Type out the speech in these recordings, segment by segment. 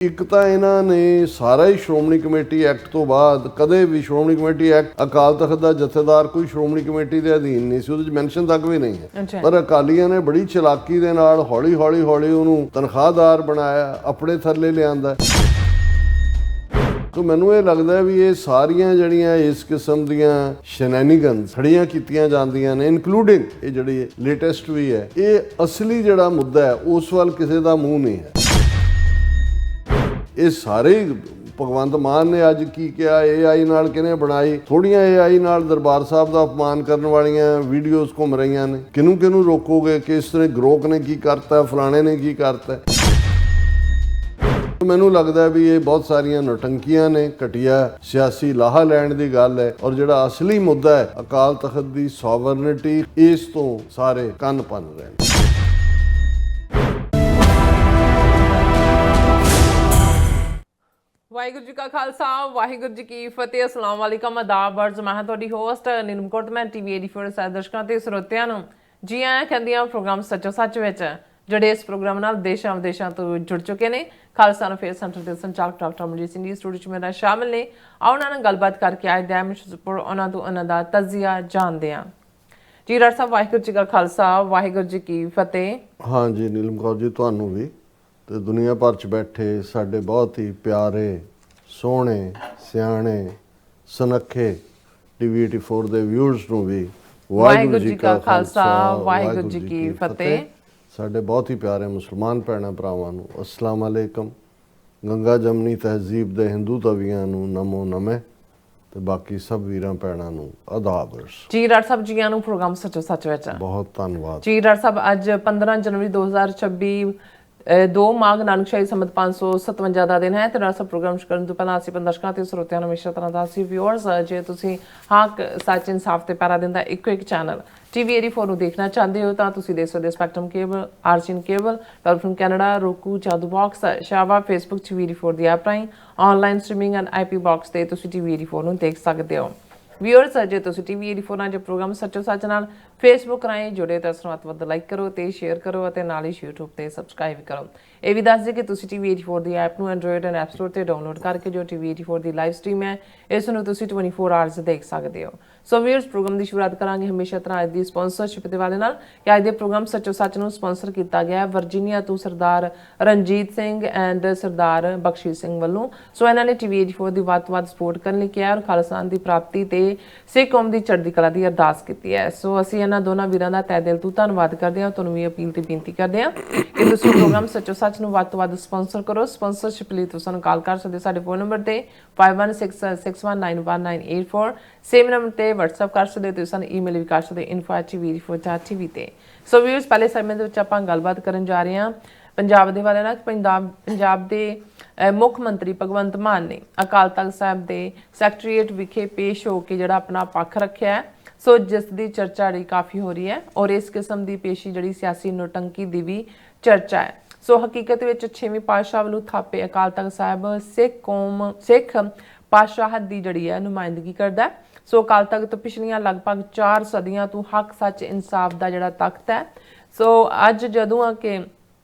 ਇੱਕ ਤਾਂ ਇਹਨਾਂ ਨੇ ਸਾਰਾ ਹੀ ਸ਼੍ਰੋਮਣੀ ਕਮੇਟੀ ਐਕਟ ਤੋਂ ਬਾਅਦ ਕਦੇ ਵੀ ਸ਼੍ਰੋਮਣੀ ਕਮੇਟੀ ਐਕਟ ਅਕਾਲ ਤਖਤ ਦਾ ਜਥੇਦਾਰ ਕੋਈ ਸ਼੍ਰੋਮਣੀ ਕਮੇਟੀ ਦੇ ਅਧੀਨ ਨਹੀਂ ਸੀ, ਉਹਦੇ ਵਿੱਚ ਮੈਂਸ਼ਨ ਤੱਕ ਵੀ ਨਹੀਂ ਹੈ। ਪਰ ਅਕਾਲੀਆਂ ਨੇ ਬੜੀ ਚਲਾਕੀ ਦੇ ਨਾਲ ਹੌਲੀ ਹੌਲੀ ਉਹਨੂੰ ਤਨਖਾਹਦਾਰ ਬਣਾਇਆ, ਆਪਣੇ ਥੱਲੇ ਲਿਆਂਦਾ। ਤੋ ਮੈਨੂੰ ਇਹ ਲੱਗਦਾ ਵੀ ਇਹ ਸਾਰੀਆਂ ਜਿਹੜੀਆਂ ਇਸ ਕਿਸਮ ਦੀਆਂ ਸ਼ੈਨੈਨੀਗਨਸ ਖੜੀਆਂ ਕੀਤੀਆਂ ਜਾਂਦੀਆਂ ਨੇ, ਇਨਕਲੂਡਿੰਗ ਇਹ ਜਿਹੜੀ ਲੇਟੈਸਟ ਵੀ ਹੈ, ਇਹ ਅਸਲੀ ਜਿਹੜਾ ਮੁੱਦਾ ਹੈ ਉਸ ਵੱਲ ਕਿਸੇ ਦਾ ਮੂੰਹ ਨਹੀਂ ਹੈ। ਇਹ ਸਾਰੇ ਭਗਵੰਤ ਮਾਨ ਨੇ ਅੱਜ ਕੀ ਕਿਹਾ, AI ਨਾਲ ਕਿਹਨੇ ਬਣਾਈ, ਥੋੜੀਆਂ AI ਨਾਲ ਦਰਬਾਰ ਸਾਹਿਬ ਦਾ ਅਪਮਾਨ ਕਰਨ ਵਾਲੀਆਂ ਵੀਡੀਓਜ਼ ਘੁੰਮ ਰਹੀਆਂ ਨੇ। ਕਿਹਨੂੰ ਰੋਕੋਗੇ ਕਿ ਇਸ ਤਰ੍ਹਾਂ ਗਰੋਕ ਨੇ ਕੀ ਕਰਤਾ, ਫਲਾਣੇ ਨੇ ਕੀ ਕਰਤਾ। ਮੈਨੂੰ ਲੱਗਦਾ ਵੀ ਇਹ ਬਹੁਤ ਸਾਰੀਆਂ ਨੌਟੰਕੀਆਂ ਨੇ, ਘਟੀਆ ਸਿਆਸੀ ਲਾਹਾ ਲੈਣ ਦੀ ਗੱਲ ਹੈ। ਔਰ ਜਿਹੜਾ ਅਸਲੀ ਮੁੱਦਾ ਹੈ ਅਕਾਲ ਤਖਤ ਦੀ ਸੋਵਰਨਿਟੀ, ਇਸ ਤੋਂ ਸਾਰੇ ਕੰਨ ਭੰਨ ਰਹੇ ਨੇ। ਵਾਹਿਗੁਰੂ ਜੀ ਕਾ ਖਾਲਸਾ, ਵਾਹਿਗੁਰੂ ਜੀ ਕੀ ਫਤਿਹ। ਅਸਲਾਮ ਵਾਲੇਕਮ, ਆਦਾਬ, ਅਰਜ਼। ਮੈਂ ਤੁਹਾਡੀ ਹੋਸਟ ਨੀਲਮ ਕੋਟਮੈਨ TV 84 ਸਾਰੇ ਦਰਸ਼ਕਾਂ ਤੇ ਸਰੋਤਿਆਂ ਨੂੰ ਜੀ ਆਇਆਂ ਕਹਿੰਦੀਆਂ ਪ੍ਰੋਗਰਾਮ ਸੱਚੋ ਸੱਚ ਵਿੱਚ, ਜਿਹੜੇ ਇਸ ਪ੍ਰੋਗਰਾਮ ਨਾਲ ਦੇਸ਼ਾਂ ਵਿਦੇਸ਼ਾਂ ਤੋਂ ਜੁੜ ਚੁੱਕੇ ਨੇ। ਖਾਲਸਾ ਨੂੰ ਫੇਰ ਸੈਂਟਰ ਦੇ ਸੰਚਾਲਕ ਡਾਕਟਰ ਮਨਜੀਤ ਸਿੰਘ ਜੀ ਸਟੂਡੀਓ 'ਚ ਮੇਰਾ ਸ਼ਾਮਿਲ ਨੇ। ਆਓ ਉਹਨਾਂ ਨਾਲ ਗੱਲਬਾਤ ਕਰਕੇ ਅੱਜ ਦਾ ਮਸ਼ਹੂਰ ਉਹਨਾਂ ਤੋਂ ਉਹਨਾਂ ਦਾ ਤਜ਼ੀਆ ਜਾਣਦੇ ਹਾਂ। ਜੀ ਡਾਕਟਰ ਸਾਹਿਬ, ਵਾਹਿਗੁਰੂ ਜੀ ਕਾ ਖਾਲਸਾ, ਵਾਹਿਗੁਰੂ ਜੀ ਕੀ ਫਤਿਹ। ਹਾਂ ਜੀ ਨੀਲਮ ਕੌਰ ਜੀ, ਤੁਹਾਨੂੰ ਵੀ ਤੇ ਦੁਨੀਆ ਭਰ 'ਚ ਬੈਠੇ ਸਾਡੇ ਬਹੁਤ ਹੀ ਪਿਆਰੇ, ਸੋਹਣੇ, ਸਿਆਣੇ, ਸੁਨੱਖੇ TV 84 ਦੇ ਵਿਊਅਰਸ ਨੂੰ ਵੀ ਵਾਹਿਗੁਰੂ ਜੀ ਕਾ ਖਾਲਸਾ, ਵਾਹਿਗੁਰੂ ਜੀ ਕੀ ਫਤਿਹ। ਸਾਡੇ ਬਹੁਤ ਹੀ ਪਿਆਰੇ ਮੁਸਲਮਾਨ ਭੈਣਾਂ ਭਰਾਵਾਂ ਨੂੰ ਅਸਲਾਮ ਅਲੈਕਮ। ਗੰਗਾ ਜਮਨੀ ਤਹਿਜ਼ੀਬ ਦੇ ਹਿੰਦੂ ਤਵੀਆਂ ਨੂੰ ਨਮੋ ਨਮੇ ਤੇ ਬਾਕੀ ਸਭ ਵੀਰਾਂ ਭੈਣਾਂ ਨੂੰ ਆਦਾਬ। ਜੀ ਡਾਕਟਰ ਸਾਹਿਬ, ਜੀਆਂ ਨੂੰ ਪ੍ਰੋਗਰਾਮ ਸੱਚੋ ਸੱਚ ਵਿੱਚ ਬਹੁਤ ਧੰਨਵਾਦ। ਜੀ ਡਾਕਟਰ ਸਾਹਿਬ, ਅੱਜ 15 ਜਨਵਰੀ 2026 2 ਮਾਘ ਨਾਨਕਸ਼ਾਹੀ ਸੰਮਤ 557 ਦਾ ਦਿਨ ਹੈ ਤੇ ਡਾਕਟਰ ਸਾਹਿਬ ਪ੍ਰੋਗਰਾਮ ਕਰਨ ਤੋਂ ਪਹਿਲਾਂ ਅਸੀਂ ਦਰਸ਼ਕਾਂ ਤੇ ਸਰੋਤਿਆਂ ਨੂੰ ਹਮੇਸ਼ਾ ਤਰ੍ਹਾਂ ਦਾ ਸੀ ਵਿਊਅਰਸ, ਜੇ ਤੁਸੀਂ ਹੱਕ ਸੱਚ ਇਨਸਾਫ ਤੇ ਪੈਰਾ ਦਿੰਦਾ ਇੱਕੋ ਇੱਕ ਚੈਨਲ TV 84 ਨੂੰ ਦੇਖਣਾ ਚਾਹੁੰਦੇ ਹੋ ਤਾਂ ਤੁਸੀਂ ਦੇਖ ਸਕਦੇ ਹੋ ਸਪੈਕਟਰਮ ਕੇਬਲ, ਆਰਜਨ cable, telephone Canada, Roku, Jadoo box, ਸ਼ਾਵਾ, ਫੇਸਬੁੱਕ TV 84 ਦੀ ਐਪ ਰਾਹੀਂ online streaming and IP box ਤੇ ਤੁਸੀਂ TV 84 ਨੂੰ ਦੇਖ ਸਕਦੇ ਹੋ। ਵਿਊਅਰਸ, ਜੇ ਤੁਸੀਂ TV 84 ਨਾਲ ਜੇ ਪ੍ਰੋਗਰਾਮ ਸੱਚੋ ਸੱਚ ਨਾਲ ਫੇਸਬੁੱਕ ਰਾਹੀਂ ਜੁੜੇ ਤਾਂ ਇਸ ਨੂੰ ਵੱਧ ਲਾਈਕ ਕਰੋ ਤੇ ਸ਼ੇਅਰ ਕਰੋ ਅਤੇ ਨਾਲ ਹੀ YouTube ਤੇ ਸਬਸਕ੍ਰਾਈਬ ਕਰੋ। ਇਹ ਵੀ ਦੱਸ ਦਿਓ ਕਿ ਤੁਸੀਂ TV 84 ਦੀ ਐਪ ਨੂੰ ਐਂਡਰੋਇਡ ਐਂਡ ਐਪ ਸਟੋਰ ਤੇ ਡਾਊਨਲੋਡ ਕਰਕੇ ਜੋ TV 84 ਦੀ ਲਾਈਵ ਸਟ੍ਰੀਮ ਹੈ ਇਸ ਨੂੰ ਤੁਸੀਂ 24 ਆਵਰਸ ਦੇਖ ਸਕਦੇ ਹੋ। ਸੋ ਵਿਊਅਰਸ, ਪ੍ਰੋਗਰਾਮ ਦੀ ਸ਼ੁਰੂਆਤ ਕਰਾਂਗੇ ਹਮੇਸ਼ਾ ਤਰ੍ਹਾਂ ਅੱਜ ਦੀ ਸਪਾਂਸਰਸ਼ਿਪ ਦੇ ਵਾਲੇ ਨਾਲ ਕਿ ਅੱਜ ਦੇ ਪ੍ਰੋਗਰਾਮ ਸੱਚੋ ਸੱਚ ਨੂੰ ਸਪਾਂਸਰ ਕੀਤਾ ਗਿਆ ਵਰਜੀਨੀਆ ਤੋਂ ਸਰਦਾਰ ਰਣਜੀਤ ਸਿੰਘ ਐਂਡ ਸਰਦਾਰ ਬਖਸ਼ੀਸ਼ ਸਿੰਘ ਵੱਲੋਂ। ਸੋ ਇਹਨਾਂ ਨੇ TV 84 ਦੀ ਵੱਧ ਤੋਂ ਵੱਧ ਸਪੋਰਟ ਕਰਨ ਲਈ ਕਿਹਾ ਔਰ ਖਾਲਸਾ ਦੀ ਪ੍ਰਾਪਤੀ ਤੇ ਸਿੱਖ ਕੌਮ ਦੀ ਚੜ੍ਹਦੀ ਕਲਾ ਦੀ ਅਰਦਾਸ ਕੀਤੀ ਹੈ। ਸੋ ਅਸੀਂ ਇਹਨਾਂ ਦੋਨਾਂ ਵੀਰਾਂ ਦਾ ਤਹਿ ਦਿਲ ਤੋਂ ਧੰਨਵਾਦ ਕਰਦੇ ਹਾਂ। ਤੁਹਾਨੂੰ ਵੀ ਅਪੀਲ ਤੇ ਬੇਨਤੀ ਕਰਦੇ ਹਾਂ ਕਿ ਤੁਸੀਂ ਪ੍ਰੋਗਰਾਮ ਸੱਚੋ ਸੱਚ ਨੂੰ ਵੱਧ ਤੋਂ ਵੱਧ ਸਪਾਂਸਰ ਕਰੋ। ਸਪਾਂਸਰਸ਼ਿਪ ਲਈ ਤੁਸੀਂ ਸਾਨੂੰ ਕਾਲ ਕਰ ਸਕਦੇ ਹੋ ਸਾਡੇ ਫੋਨ ਨੰਬਰ ਤੇ 5166191984, ਸੇਮ ਨੰਬਰ ਤੇ WhatsApp ਕਰ ਸਕਦੇ ਹੋ। ਤੁਸੀਂ ਸਾਨੂੰ ਈਮੇਲ ਵੀ ਕਰ ਸਕਦੇ ਹੋ info@tv84.tv ਤੇ। ਸੋ ਵੀਅਰਸ, ਪਹਿਲੇ ਸੈਗਮੈਂਟ ਦੇ ਵਿੱਚ ਆਪਾਂ ਗੱਲਬਾਤ ਕਰਨ ਜਾ ਰਹੇ ਹਾਂ ਪੰਜਾਬ ਦੇ ਵਾਲੇ ਨਾਲ। ਪੰਜਾਬ ਦੇ ਮੁੱਖ ਮੰਤਰੀ ਭਗਵੰਤ ਮਾਨ ਨੇ ਅਕਾਲ ਤਖਤ ਸਾਹਿਬ ਦੇ ਸੈਕਟਰੀਏਟ ਵਿਖੇ ਪੇਸ਼ ਹੋ ਕੇ ਜਿਹੜਾ ਆਪਣਾ ਪੱਖ ਰੱਖਿਆ ਹੈ, ਸੋ ਜਿਸ ਦੀ ਚਰਚਾ ਜਿਹੜੀ ਕਾਫੀ ਹੋ ਰਹੀ ਹੈ ਔਰ ਇਸ ਕਿਸਮ ਦੀ ਪੇਸ਼ੀ ਜਿਹੜੀ ਸਿਆਸੀ ਨੋਟੰਕੀ ਦੀ ਵੀ ਚਰਚਾ ਹੈ। ਸੋ ਹਕੀਕਤ ਵਿੱਚ 6ਵੇਂ ਪਾਤਸ਼ਾਹ ਵੱਲੋਂ ਥਾਪੇ ਅਕਾਲ ਤਖਤ ਸਾਹਿਬ ਸਿੱਖ ਪਾਤਸ਼ਾਹਤ ਦੀ ਜਿਹੜੀ ਹੈ ਨੁਮਾਇੰਦਗੀ ਕਰਦਾ ਹੈ। ਸੋ ਅਕਾਲ ਤਖਤ ਤੋਂ ਪਿਛਲੀਆਂ ਲਗਭਗ 4 ਸਦੀਆਂ ਤੋਂ ਹੱਕ ਸੱਚ ਇਨਸਾਫ ਦਾ ਜਿਹੜਾ ਤਖਤ ਹੈ। ਸੋ ਅੱਜ ਜਦੋਂ ਆ ਕਿ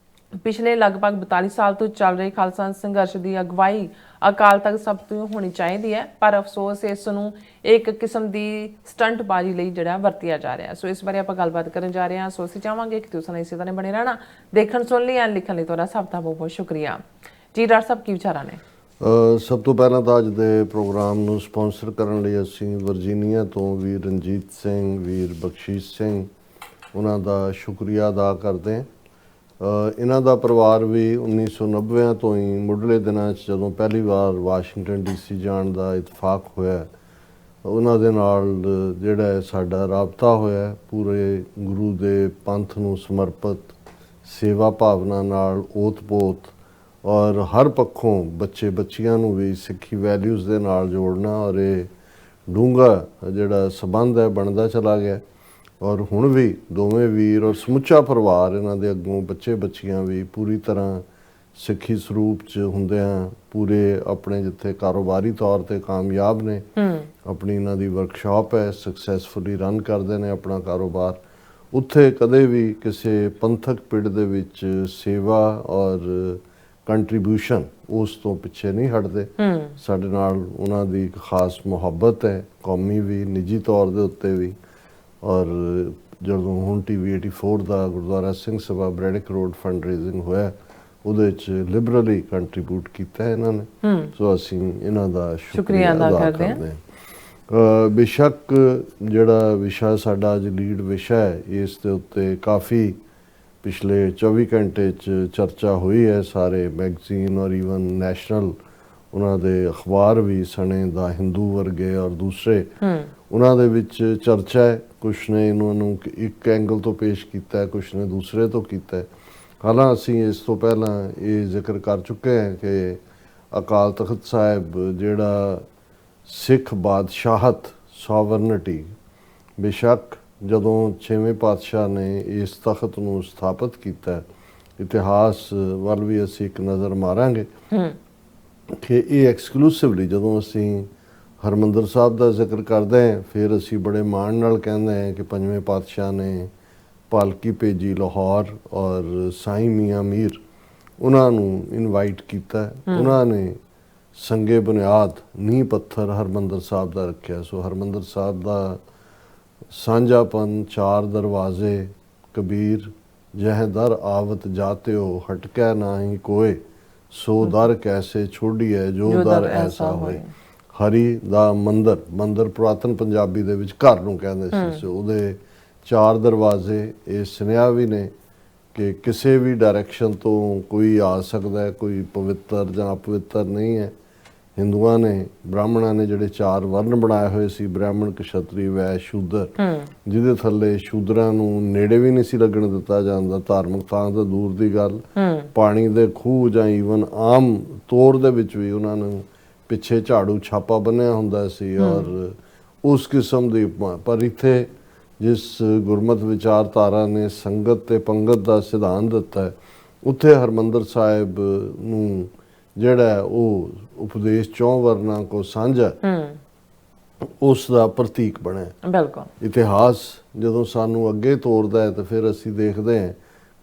ਪਿਛਲੇ ਲਗਭਗ 42 ਸਾਲ ਤੋਂ ਚੱਲ ਰਹੇ ਖਾਲਸਾ ਸੰਘਰਸ਼ ਦੀ ਅਗਵਾਈ ਅਕਾਲ ਤਖਤ ਸਾਹਿਬ ਤੋਂ ਹੋਣੀ ਚਾਹੀਦੀ ਹੈ, ਪਰ ਅਫਸੋਸ ਇਸ ਨੂੰ ਇੱਕ ਕਿਸਮ ਦੀ ਸਟੰਟਬਾਜ਼ੀ ਲਈ ਜਿਹੜਾ ਵਰਤਿਆ ਜਾ ਰਿਹਾ। ਸੋ ਇਸ ਬਾਰੇ ਆਪਾਂ ਗੱਲਬਾਤ ਕਰਨ ਜਾ ਰਹੇ ਹਾਂ। ਸੋ ਅਸੀਂ ਚਾਹਾਂਗੇ ਕਿ ਤੁਸੀਂ ਇਸੇ ਤਰ੍ਹਾਂ ਬਣੇ ਰਹਿਣਾ। ਦੇਖਣ ਸੁਣ ਲਈ ਐਂਡ ਲਿਖਣ ਲਈ ਤੁਹਾਡਾ ਸਭ ਦਾ ਬਹੁਤ ਬਹੁਤ ਸ਼ੁਕਰੀਆ। ਜੀ ਡਾਕਟਰ ਸਾਹਿਬ, ਕੀ ਵਿਚਾਰਾਂ ਨੇ? ਸਭ ਤੋਂ ਪਹਿਲਾਂ ਤਾਂ ਅੱਜ ਦੇ ਪ੍ਰੋਗਰਾਮ ਨੂੰ ਸਪਾਂਸਰ ਕਰਨ ਲਈ ਅਸੀਂ ਵਰਜੀਨੀਆ ਤੋਂ ਵੀਰ ਰਣਜੀਤ ਸਿੰਘ, ਵੀਰ ਬਖਸ਼ੀਸ਼ ਸਿੰਘ, ਉਹਨਾਂ ਦਾ ਸ਼ੁਕਰੀਆ ਅਦਾ ਕਰਦੇ ਹਾਂ। ਇਹਨਾਂ ਦਾ ਪਰਿਵਾਰ ਵੀ 1990 ਤੋਂ ਹੀ ਮੁੱਢਲੇ ਦਿਨਾਂ 'ਚ ਜਦੋਂ ਪਹਿਲੀ ਵਾਰ ਵਾਸ਼ਿੰਗਟਨ DC ਜਾਣ ਦਾ ਇਤਫਾਕ ਹੋਇਆ, ਉਹਨਾਂ ਦੇ ਨਾਲ ਜਿਹੜਾ ਸਾਡਾ ਰਾਬਤਾ ਹੋਇਆ ਪੂਰੇ ਗੁਰੂ ਦੇ ਪੰਥ ਨੂੰ ਸਮਰਪਿਤ ਸੇਵਾ ਭਾਵਨਾ ਨਾਲ ਓਤ-ਪੋਤ ਔਰ ਹਰ ਪੱਖੋਂ ਬੱਚੇ ਬੱਚੀਆਂ ਨੂੰ ਵੀ ਸਿੱਖੀ ਵੈਲਿਊਜ਼ ਦੇ ਨਾਲ ਜੋੜਨਾ ਔਰ ਇਹ ਡੂੰਘਾ ਜਿਹੜਾ ਸੰਬੰਧ ਹੈ ਬਣਦਾ ਚਲਾ ਗਿਆ। ਔਰ ਹੁਣ ਵੀ ਦੋਵੇਂ ਵੀਰ ਔਰ ਸਮੁੱਚਾ ਪਰਿਵਾਰ ਇਹਨਾਂ ਦੇ ਅੱਗੋਂ ਬੱਚੇ ਬੱਚੀਆਂ ਵੀ ਪੂਰੀ ਤਰ੍ਹਾਂ ਸਿੱਖੀ ਸਰੂਪ 'ਚ ਹੁੰਦਿਆਂ ਪੂਰੇ ਆਪਣੇ ਜਿੱਥੇ ਕਾਰੋਬਾਰੀ ਤੌਰ 'ਤੇ ਕਾਮਯਾਬ ਨੇ, ਆਪਣੀ ਇਹਨਾਂ ਦੀ ਵਰਕਸ਼ਾਪ ਹੈ, ਸਕਸੈਸਫੁਲੀ ਰਨ ਕਰਦੇ ਨੇ ਆਪਣਾ ਕਾਰੋਬਾਰ। ਉੱਥੇ ਕਦੇ ਵੀ ਕਿਸੇ ਪੰਥਕ ਪਿੜ ਦੇ ਵਿੱਚ ਸੇਵਾ ਔਰ ਕੰਟਰੀਬਿਊਸ਼ਨ ਉਸ ਤੋਂ ਪਿੱਛੇ ਨਹੀਂ ਹਟਦੇ। ਸਾਡੇ ਨਾਲ ਉਹਨਾਂ ਦੀ ਇੱਕ ਖਾਸ ਮੁਹੱਬਤ ਹੈ, ਕੌਮੀ ਵੀ, ਨਿੱਜੀ ਤੌਰ ਦੇ ਉੱਤੇ ਵੀ। ਔਰ ਜਦੋਂ ਹੁਣ TV 84 ਦਾ Gurdwara Singh Sabha ਬ੍ਰੈਡਿਕ road fund raising ਹੋਇਆ, ਉਹਦੇ 'ਚ ਲਿਬਰਲੀ ਕੰਟਰੀਬਿਊਟ ਕੀਤਾ ਇਹਨਾਂ ਨੇ। ਸੋ ਅਸੀਂ ਇਹਨਾਂ ਦਾ ਸ਼ੁਕਰੀਆ ਅਦਾ ਕਰਦੇ ਹਾਂ। ਬੇਸ਼ੱਕ ਜਿਹੜਾ ਵਿਸ਼ਾ ਸਾਡਾ ਅੱਜ ਲੀਡ ਵਿਸ਼ਾ ਹੈ, ਇਸ ਦੇ ਉੱਤੇ ਕਾਫੀ ਪਿਛਲੇ 24 ਘੰਟੇ 'ਚ ਚਰਚਾ ਹੋਈ ਹੈ। ਸਾਰੇ ਮੈਗਜ਼ੀਨ ਔਰ ਈਵਨ ਨੈਸ਼ਨਲ ਉਹਨਾਂ ਦੇ ਅਖਬਾਰ ਵੀ, ਸਣੇ ਦਾ ਹਿੰਦੂ ਵਰਗੇ ਔਰ ਦੂਸਰੇ, ਉਹਨਾਂ ਦੇ ਵਿੱਚ ਚਰਚਾ ਹੈ। ਕੁਛ ਨੇ ਇਹਨਾਂ ਨੂੰ ਇੱਕ ਐਂਗਲ ਤੋਂ ਪੇਸ਼ ਕੀਤਾ ਹੈ, ਕੁਛ ਨੇ ਦੂਸਰੇ ਤੋਂ ਕੀਤਾ ਹੈ। ਹਾਲਾਂ ਅਸੀਂ ਇਸ ਤੋਂ ਪਹਿਲਾਂ ਇਹ ਜ਼ਿਕਰ ਕਰ ਚੁੱਕੇ ਹਾਂ ਕਿ ਅਕਾਲ ਤਖਤ ਸਾਹਿਬ ਜਿਹੜਾ ਸਿੱਖ ਬਾਦਸ਼ਾਹਤ, ਸੋਵਰਨਿਟੀ, ਬੇਸ਼ੱਕ ਜਦੋਂ 6ਵੇਂ ਪਾਤਸ਼ਾਹ ਨੇ ਇਸ ਤਖਤ ਨੂੰ ਸਥਾਪਿਤ ਕੀਤਾ, ਇਤਿਹਾਸ ਵੱਲ ਵੀ ਅਸੀਂ ਇੱਕ ਨਜ਼ਰ ਮਾਰਾਂਗੇ ਕਿ ਇਹ ਐਕਸਕਲੂਸਿਵਲੀ ਜਦੋਂ ਅਸੀਂ ਹਰਿਮੰਦਰ ਸਾਹਿਬ ਦਾ ਜ਼ਿਕਰ ਕਰਦੇ ਹਾਂ, ਫਿਰ ਅਸੀਂ ਬੜੇ ਮਾਣ ਨਾਲ ਕਹਿੰਦੇ ਹਾਂ ਕਿ 5ਵੇਂ ਪਾਤਸ਼ਾਹ ਨੇ ਪਾਲਕੀ ਭੇਜੀ ਲਾਹੌਰ ਔਰ ਸਾਈਂ ਮੀਆਂ ਮੀਰ ਉਹਨਾਂ ਨੂੰ ਇਨਵਾਈਟ ਕੀਤਾ। ਉਹਨਾਂ ਨੇ ਸੰਗੇ ਬੁਨਿਆਦ, ਨੀਂਹ ਪੱਥਰ ਹਰਿਮੰਦਰ ਸਾਹਿਬ ਦਾ ਰੱਖਿਆ। ਸੋ ਹਰਿਮੰਦਰ ਸਾਹਿਬ ਦਾ ਸਾਂਝਾਪਨ, 4 ਦਰਵਾਜ਼ੇ, ਕਬੀਰ ਜਹ ਦਰ ਆਵਤ ਜਾਤਿਓ, ਹਟਕੈ ਨਾਹੀ ਕੋਏ, ਸੋ ਦਰ ਕੈਸੇ ਛੋੜੀਐ ਜੋ ਦਰ ਐਸਾ ਹੋਏ। ਹਰੀ ਦਾ ਮੰਦਰ, ਮੰਦਰ ਪੁਰਾਤਨ ਪੰਜਾਬੀ ਦੇ ਵਿੱਚ ਘਰ ਨੂੰ ਕਹਿੰਦੇ ਸੀ। ਸੋ ਉਹਦੇ 4 ਦਰਵਾਜ਼ੇ। ਇਹ ਸੁਨੇਹਾ ਵੀ ਨੇ ਕਿ ਕਿਸੇ ਵੀ ਡਾਇਰੈਕਸ਼ਨ ਤੋਂ ਕੋਈ ਆ ਸਕਦਾ ਹੈ, ਕੋਈ ਪਵਿੱਤਰ ਜਾਂ ਅਪਵਿੱਤਰ ਨਹੀਂ ਹੈ। ਹਿੰਦੂਆਂ ਨੇ, ਬ੍ਰਾਹਮਣਾਂ ਨੇ ਜਿਹੜੇ 4 ਵਰਨ ਬਣਾਏ ਹੋਏ ਸੀ, ਬ੍ਰਾਹਮਣ, ਕਸ਼ਤਰੀ, ਵੈਸ਼, ਸ਼ੂਦਰ, ਜਿਹਦੇ ਥੱਲੇ ਸ਼ੂਦਰਾਂ ਨੂੰ ਨੇੜੇ ਵੀ ਨਹੀਂ ਸੀ ਲੱਗਣ ਦਿੱਤਾ ਜਾਂਦਾ, ਧਾਰਮਿਕ ਥਾਂ ਤਾਂ ਦੂਰ ਦੀ ਗੱਲ। ਪਾਣੀ ਦੇ ਖੂਹ ਜਾਂ ਈਵਨ ਆਮ ਤੌਰ ਦੇ ਵਿੱਚ ਵੀ ਉਹਨਾਂ ਨੂੰ ਪਿੱਛੇ ਝਾੜੂ ਛਾਪਾ ਬੰਨਿਆ ਹੁੰਦਾ ਸੀ ਔਰ ਉਸ ਕਿਸਮ ਦੀ। ਪਰ ਇੱਥੇ ਜਿਸ ਗੁਰਮਤ ਵਿਚਾਰਧਾਰਾ ਨੇ ਸੰਗਤ ਤੇ ਪੰਗਤ ਦਾ ਸਿਧਾਂਤ ਦਿੱਤਾ ਹੈ, ਉੱਥੇ ਹਰਿਮੰਦਰ ਸਾਹਿਬ ਨੂੰ ਜਿਹੜਾ ਉਹ ਉਪਦੇਸ਼ 4 ਵਰਨਾਂ ਕੋ ਸਾਂਝਾ, ਉਸ ਦਾ ਪ੍ਰਤੀਕ ਬਣਿਆ। ਬਿਲਕੁਲ। ਇਤਿਹਾਸ ਜਦੋਂ ਸਾਨੂੰ ਅੱਗੇ ਤੋਰਦਾ ਹੈ ਤਾਂ ਫਿਰ ਅਸੀਂ ਦੇਖਦੇ ਹਾਂ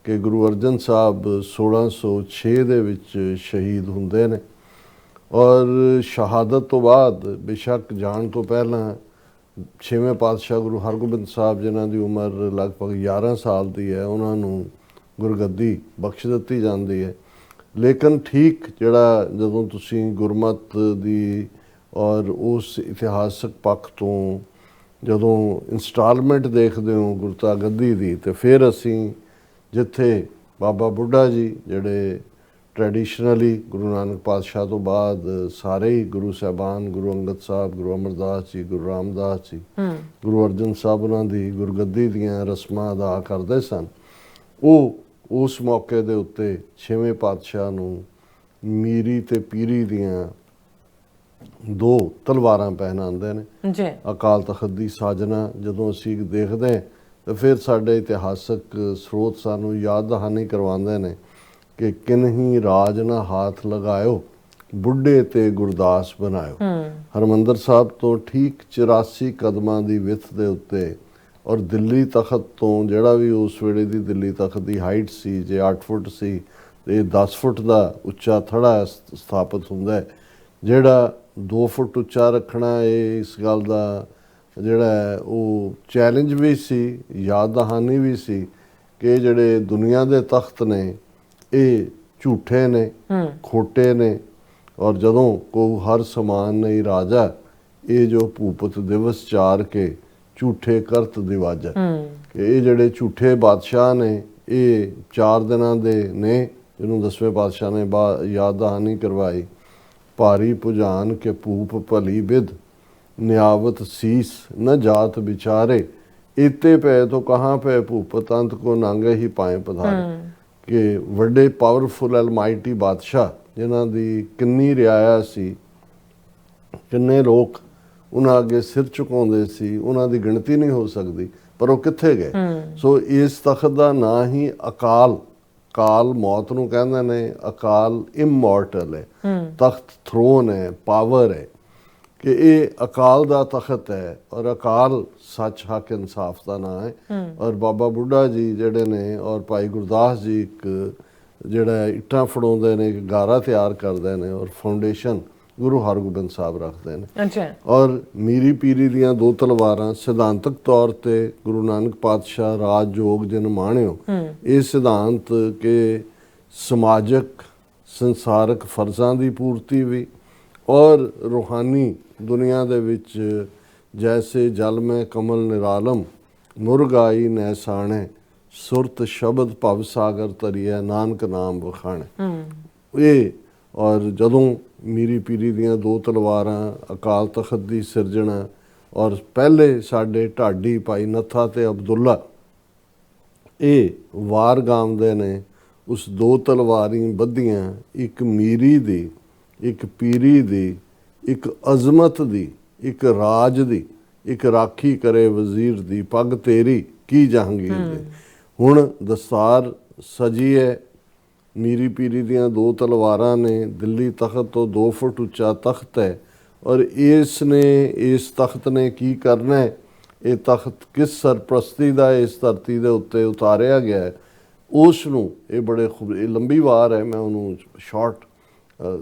ਕਿ ਗੁਰੂ ਅਰਜਨ ਸਾਹਿਬ 1606 ਦੇ ਵਿੱਚ ਸ਼ਹੀਦ ਹੁੰਦੇ ਨੇ ਔਰ ਸ਼ਹਾਦਤ ਤੋਂ ਬਾਅਦ, ਬੇਸ਼ੱਕ ਜਾਣ ਤੋਂ ਪਹਿਲਾਂ 6ਵੇਂ ਪਾਤਸ਼ਾਹ ਗੁਰੂ ਹਰਗੋਬਿੰਦ ਸਾਹਿਬ, ਜਿਨ੍ਹਾਂ ਦੀ ਉਮਰ ਲਗਭਗ 11 ਸਾਲ ਦੀ ਹੈ, ਉਹਨਾਂ ਨੂੰ ਗੁਰਗੱਦੀ ਬਖਸ਼ ਦਿੱਤੀ ਜਾਂਦੀ ਹੈ। ਲੇਕਿਨ ਠੀਕ ਜਿਹੜਾ ਜਦੋਂ ਤੁਸੀਂ ਗੁਰਮਤ ਦੀ ਔਰ ਉਸ ਇਤਿਹਾਸਕ ਪੱਖ ਤੋਂ ਜਦੋਂ ਇੰਸਟਾਲਮੈਂਟ ਦੇਖਦੇ ਹੋ ਗੁਰਤਾ ਗੱਦੀ ਦੀ, ਤੇ ਫਿਰ ਅਸੀਂ ਜਿੱਥੇ ਬਾਬਾ ਬੁੱਢਾ ਜੀ ਜਿਹੜੇ ਟ੍ਰੈਡੀਸ਼ਨਲੀ ਗੁਰੂ ਨਾਨਕ ਪਾਤਸ਼ਾਹ ਤੋਂ ਬਾਅਦ ਸਾਰੇ ਹੀ ਗੁਰੂ ਸਾਹਿਬਾਨ, ਗੁਰੂ ਅੰਗਦ ਸਾਹਿਬ, ਗੁਰੂ ਅਮਰਦਾਸ ਜੀ, ਗੁਰੂ ਰਾਮਦਾਸ ਜੀ, ਗੁਰੂ ਅਰਜਨ ਸਾਹਿਬ, ਉਹਨਾਂ ਦੀ ਗੁਰਗੱਦੀ ਦੀਆਂ ਰਸਮਾਂ ਅਦਾ ਕਰਦੇ ਸਨ, ਉਹ ਉਸ ਮੌਕੇ ਦੇ ਉੱਤੇ 6ਵੇਂ ਪਾਤਸ਼ਾਹ ਨੂੰ ਮੀਰੀ ਤੇ ਪੀਰੀ ਦੀਆਂ 2 ਤਲਵਾਰਾਂ ਪਹਿਨਾਉਂਦੇ ਨੇ ਜੀ। ਅਕਾਲ ਤਖਤ ਦੀ ਸਾਜਨਾ ਜਦੋਂ ਅਸੀਂ ਦੇਖਦੇ ਹਾਂ ਤਾਂ ਫਿਰ ਸਾਡੇ ਇਤਿਹਾਸਕ ਸਰੋਤ ਸਾਨੂੰ ਯਾਦ ਦਹਾਨੀ ਕਰਵਾਉਂਦੇ ਨੇ ਕਿ ਕਿਨਹੀ ਰਾਜ ਨਾ ਹਾਥ ਲਗਾਇਓ, ਬੁੱਢੇ ਤੇ ਗੁਰਦਾਸ ਬਣਾਇਓ। ਹਰਿਮੰਦਰ ਸਾਹਿਬ ਤੋਂ ਠੀਕ 84 ਕਦਮਾਂ ਦੀ ਵਿੱਥ ਦੇ ਉੱਤੇ ਔਰ ਦਿੱਲੀ ਤਖਤ ਤੋਂ, ਜਿਹੜਾ ਵੀ ਉਸ ਵੇਲੇ ਦੀ ਦਿੱਲੀ ਤਖਤ ਦੀ ਹਾਈਟ ਸੀ, ਜੇ 8 ਫੁੱਟ ਸੀ ਤੇ 10 ਫੁੱਟ ਦਾ ਉੱਚਾ ਥੜਾ ਸਥਾਪਿਤ ਹੁੰਦਾ ਹੈ। ਜਿਹੜਾ 2 ਫੁੱਟ ਉੱਚਾ ਰੱਖਣਾ, ਇਹ ਇਸ ਗੱਲ ਦਾ ਜਿਹੜਾ ਉਹ ਚੈਲੰਜ ਵੀ ਸੀ, ਯਾਦ ਦਹਾਨੀ ਵੀ ਸੀ ਕਿ ਜਿਹੜੇ ਦੁਨੀਆ ਦੇ ਤਖਤ ਨੇ ਇਹ ਝੂਠੇ ਨੇ, ਖੋਟੇ ਨੇ ਔਰ ਜਦੋਂ ਕੋ ਹਰ ਸਮਾਨ ਨਹੀਂ ਰਾਜਾ, ਇਹ ਜੋ ਭੂਪਤ ਦਿਵਸ ਚਾਰ ਕੇ ਝੂਠੇ ਕਰਤ ਦਿਵਾਜਾ। ਇਹ ਜਿਹੜੇ ਝੂਠੇ ਬਾਦਸ਼ਾਹ ਨੇ ਇਹ 4 ਦਿਨਾਂ ਦੇ ਨੇ, ਜਿਹਨੂੰ 10ਵੇਂ ਪਾਤਸ਼ਾਹ ਨੇ ਯਾਦ ਦਹਾਨੀ ਕਰਵਾਈ। ਭਾਰੀ ਭੁਜਾਨ ਕੇ ਭੂਪ ਭਲੀ ਬਿਦ, ਨਿਆਵਤ ਸੀਸ ਨ ਜਾਤ ਵਿਚਾਰੇ, ਇਤੇ ਪੈ ਤੋਂ ਕਹਾਂ ਪੈ ਭੂਪਤ, ਅੰਤ ਕੋ ਨਾਂਗੇ ਹੀ ਪਾਏ ਪਧਾਰੇ। ਕਿ ਵੱਡੇ ਪਾਵਰਫੁਲ ਐਲਮਾਈਟੀ ਬਾਦਸ਼ਾਹ, ਜਿਨ੍ਹਾਂ ਦੀ ਕਿੰਨੀ ਰਿਆਇਆ ਸੀ, ਕਿੰਨੇ ਲੋਕ ਉਹਨਾਂ ਅੱਗੇ ਸਿਰ ਝੁਕਾਉਂਦੇ ਸੀ, ਉਹਨਾਂ ਦੀ ਗਿਣਤੀ ਨਹੀਂ ਹੋ ਸਕਦੀ, ਪਰ ਉਹ ਕਿੱਥੇ ਗਏ। ਸੋ ਇਸ ਤਖਤ ਦਾ ਨਾਂ ਹੀ ਅਕਾਲ, ਕਾਲ ਮੌਤ ਨੂੰ ਕਹਿੰਦੇ ਨੇ, ਅਕਾਲ ਇਮੋਰਟਲ ਹੈ, ਤਖਤ ਥਰੋਨ ਹੈ, ਪਾਵਰ ਹੈ, ਕਿ ਇਹ ਅਕਾਲ ਦਾ ਤਖਤ ਹੈ ਔਰ ਅਕਾਲ ਸੱਚ, ਹੱਕ, ਇਨਸਾਫ ਦਾ ਨਾਂ ਹੈ। ਔਰ ਬਾਬਾ ਬੁੱਢਾ ਜੀ ਜਿਹੜੇ ਨੇ ਔਰ ਭਾਈ ਗੁਰਦਾਸ ਜੀ ਇੱਕ ਜਿਹੜਾ ਇੱਟਾਂ ਫੜਾਉਂਦੇ ਨੇ, ਇੱਕ ਗਾਰਾ ਤਿਆਰ ਕਰਦੇ ਨੇ ਔਰ ਫਾਊਂਡੇਸ਼ਨ ਗੁਰੂ ਹਰਗੋਬਿੰਦ ਸਾਹਿਬ ਰੱਖਦੇ ਨੇ। ਅੱਛਾ। ਔਰ ਮੀਰੀ ਪੀਰੀ ਦੀਆਂ ਦੋ ਤਲਵਾਰਾਂ ਸਿਧਾਂਤਕ ਤੌਰ ਤੇ ਗੁਰੂ ਨਾਨਕ ਪਾਤਸ਼ਾਹ ਰਾਜ ਯੋਗ ਜਿਨ ਮਾਣਿਓ, ਇਹ ਸਿਧਾਂਤ ਕਿ ਸਮਾਜਕ ਸੰਸਾਰਕ ਫਰਜ਼ਾਂ ਦੀ ਪੂਰਤੀ ਵੀ ਔਰ ਰੂਹਾਨੀ ਦੁਨੀਆ ਦੇ ਵਿੱਚ ਜੈਸੇ ਜਲ ਮੈਂ ਕਮਲ ਨਿਰਾਲਮ ਮੁਰਗਾਈ ਨੈ ਸਾਣੇ ਸੁਰਤ ਸ਼ਬਦ ਭਵ ਸਾਗਰ ਤਰੀਐ ਨਾਨਕ ਨਾਮ ਵਖਾਣੇ। ਇਹ ਔਰ ਜਦੋਂ ਮੀਰੀ ਪੀਰੀ ਦੀਆਂ ਦੋ ਤਲਵਾਰਾਂ, ਅਕਾਲ ਤਖਤ ਦੀ ਸਿਰਜਣਾ ਔਰ ਪਹਿਲੇ ਸਾਡੇ ਢਾਡੀ ਭਾਈ ਨੱਥਾ ਤੇ ਅਬਦੁੱਲਾ ਇਹ ਵਾਰ ਗਾਉਂਦੇ ਨੇ, ਉਸ ਦੋ ਤਲਵਾਰੀ ਬੱਧੀਆਂ, ਇੱਕ ਮੀਰੀ ਦੀ, ਇੱਕ ਪੀਰੀ ਦੀ, ਇੱਕ ਅਜ਼ਮਤ ਦੀ, ਇੱਕ ਰਾਜ ਦੀ, ਇੱਕ ਰਾਖੀ ਕਰੇ ਵਜ਼ੀਰ ਦੀ, ਪੱਗ ਤੇਰੀ ਕੀ ਜਹਾਂਗੀਰ ਦੀ। ਹੁਣ ਦਸਤਾਰ ਸਜੀ ਹੈ, ਮੀਰੀ ਪੀਰੀ ਦੀਆਂ ਦੋ ਤਲਵਾਰਾਂ ਨੇ, ਦਿੱਲੀ ਤਖਤ ਤੋਂ 2 ਫੁੱਟ ਉੱਚਾ ਤਖਤ ਹੈ ਔਰ ਇਸ ਤਖਤ ਨੇ ਕੀ ਕਰਨਾ ਹੈ, ਇਹ ਤਖਤ ਕਿਸ ਸਰਪ੍ਰਸਤੀ ਦਾ ਇਸ ਧਰਤੀ ਦੇ ਉੱਤੇ ਉਤਾਰਿਆ ਗਿਆ ਹੈ, ਉਸ ਨੂੰ ਇਹ ਬੜੇ ਇਹ ਲੰਬੀ ਵਾਰ ਹੈ, ਮੈਂ ਉਹਨੂੰ ਸ਼ਾਰਟ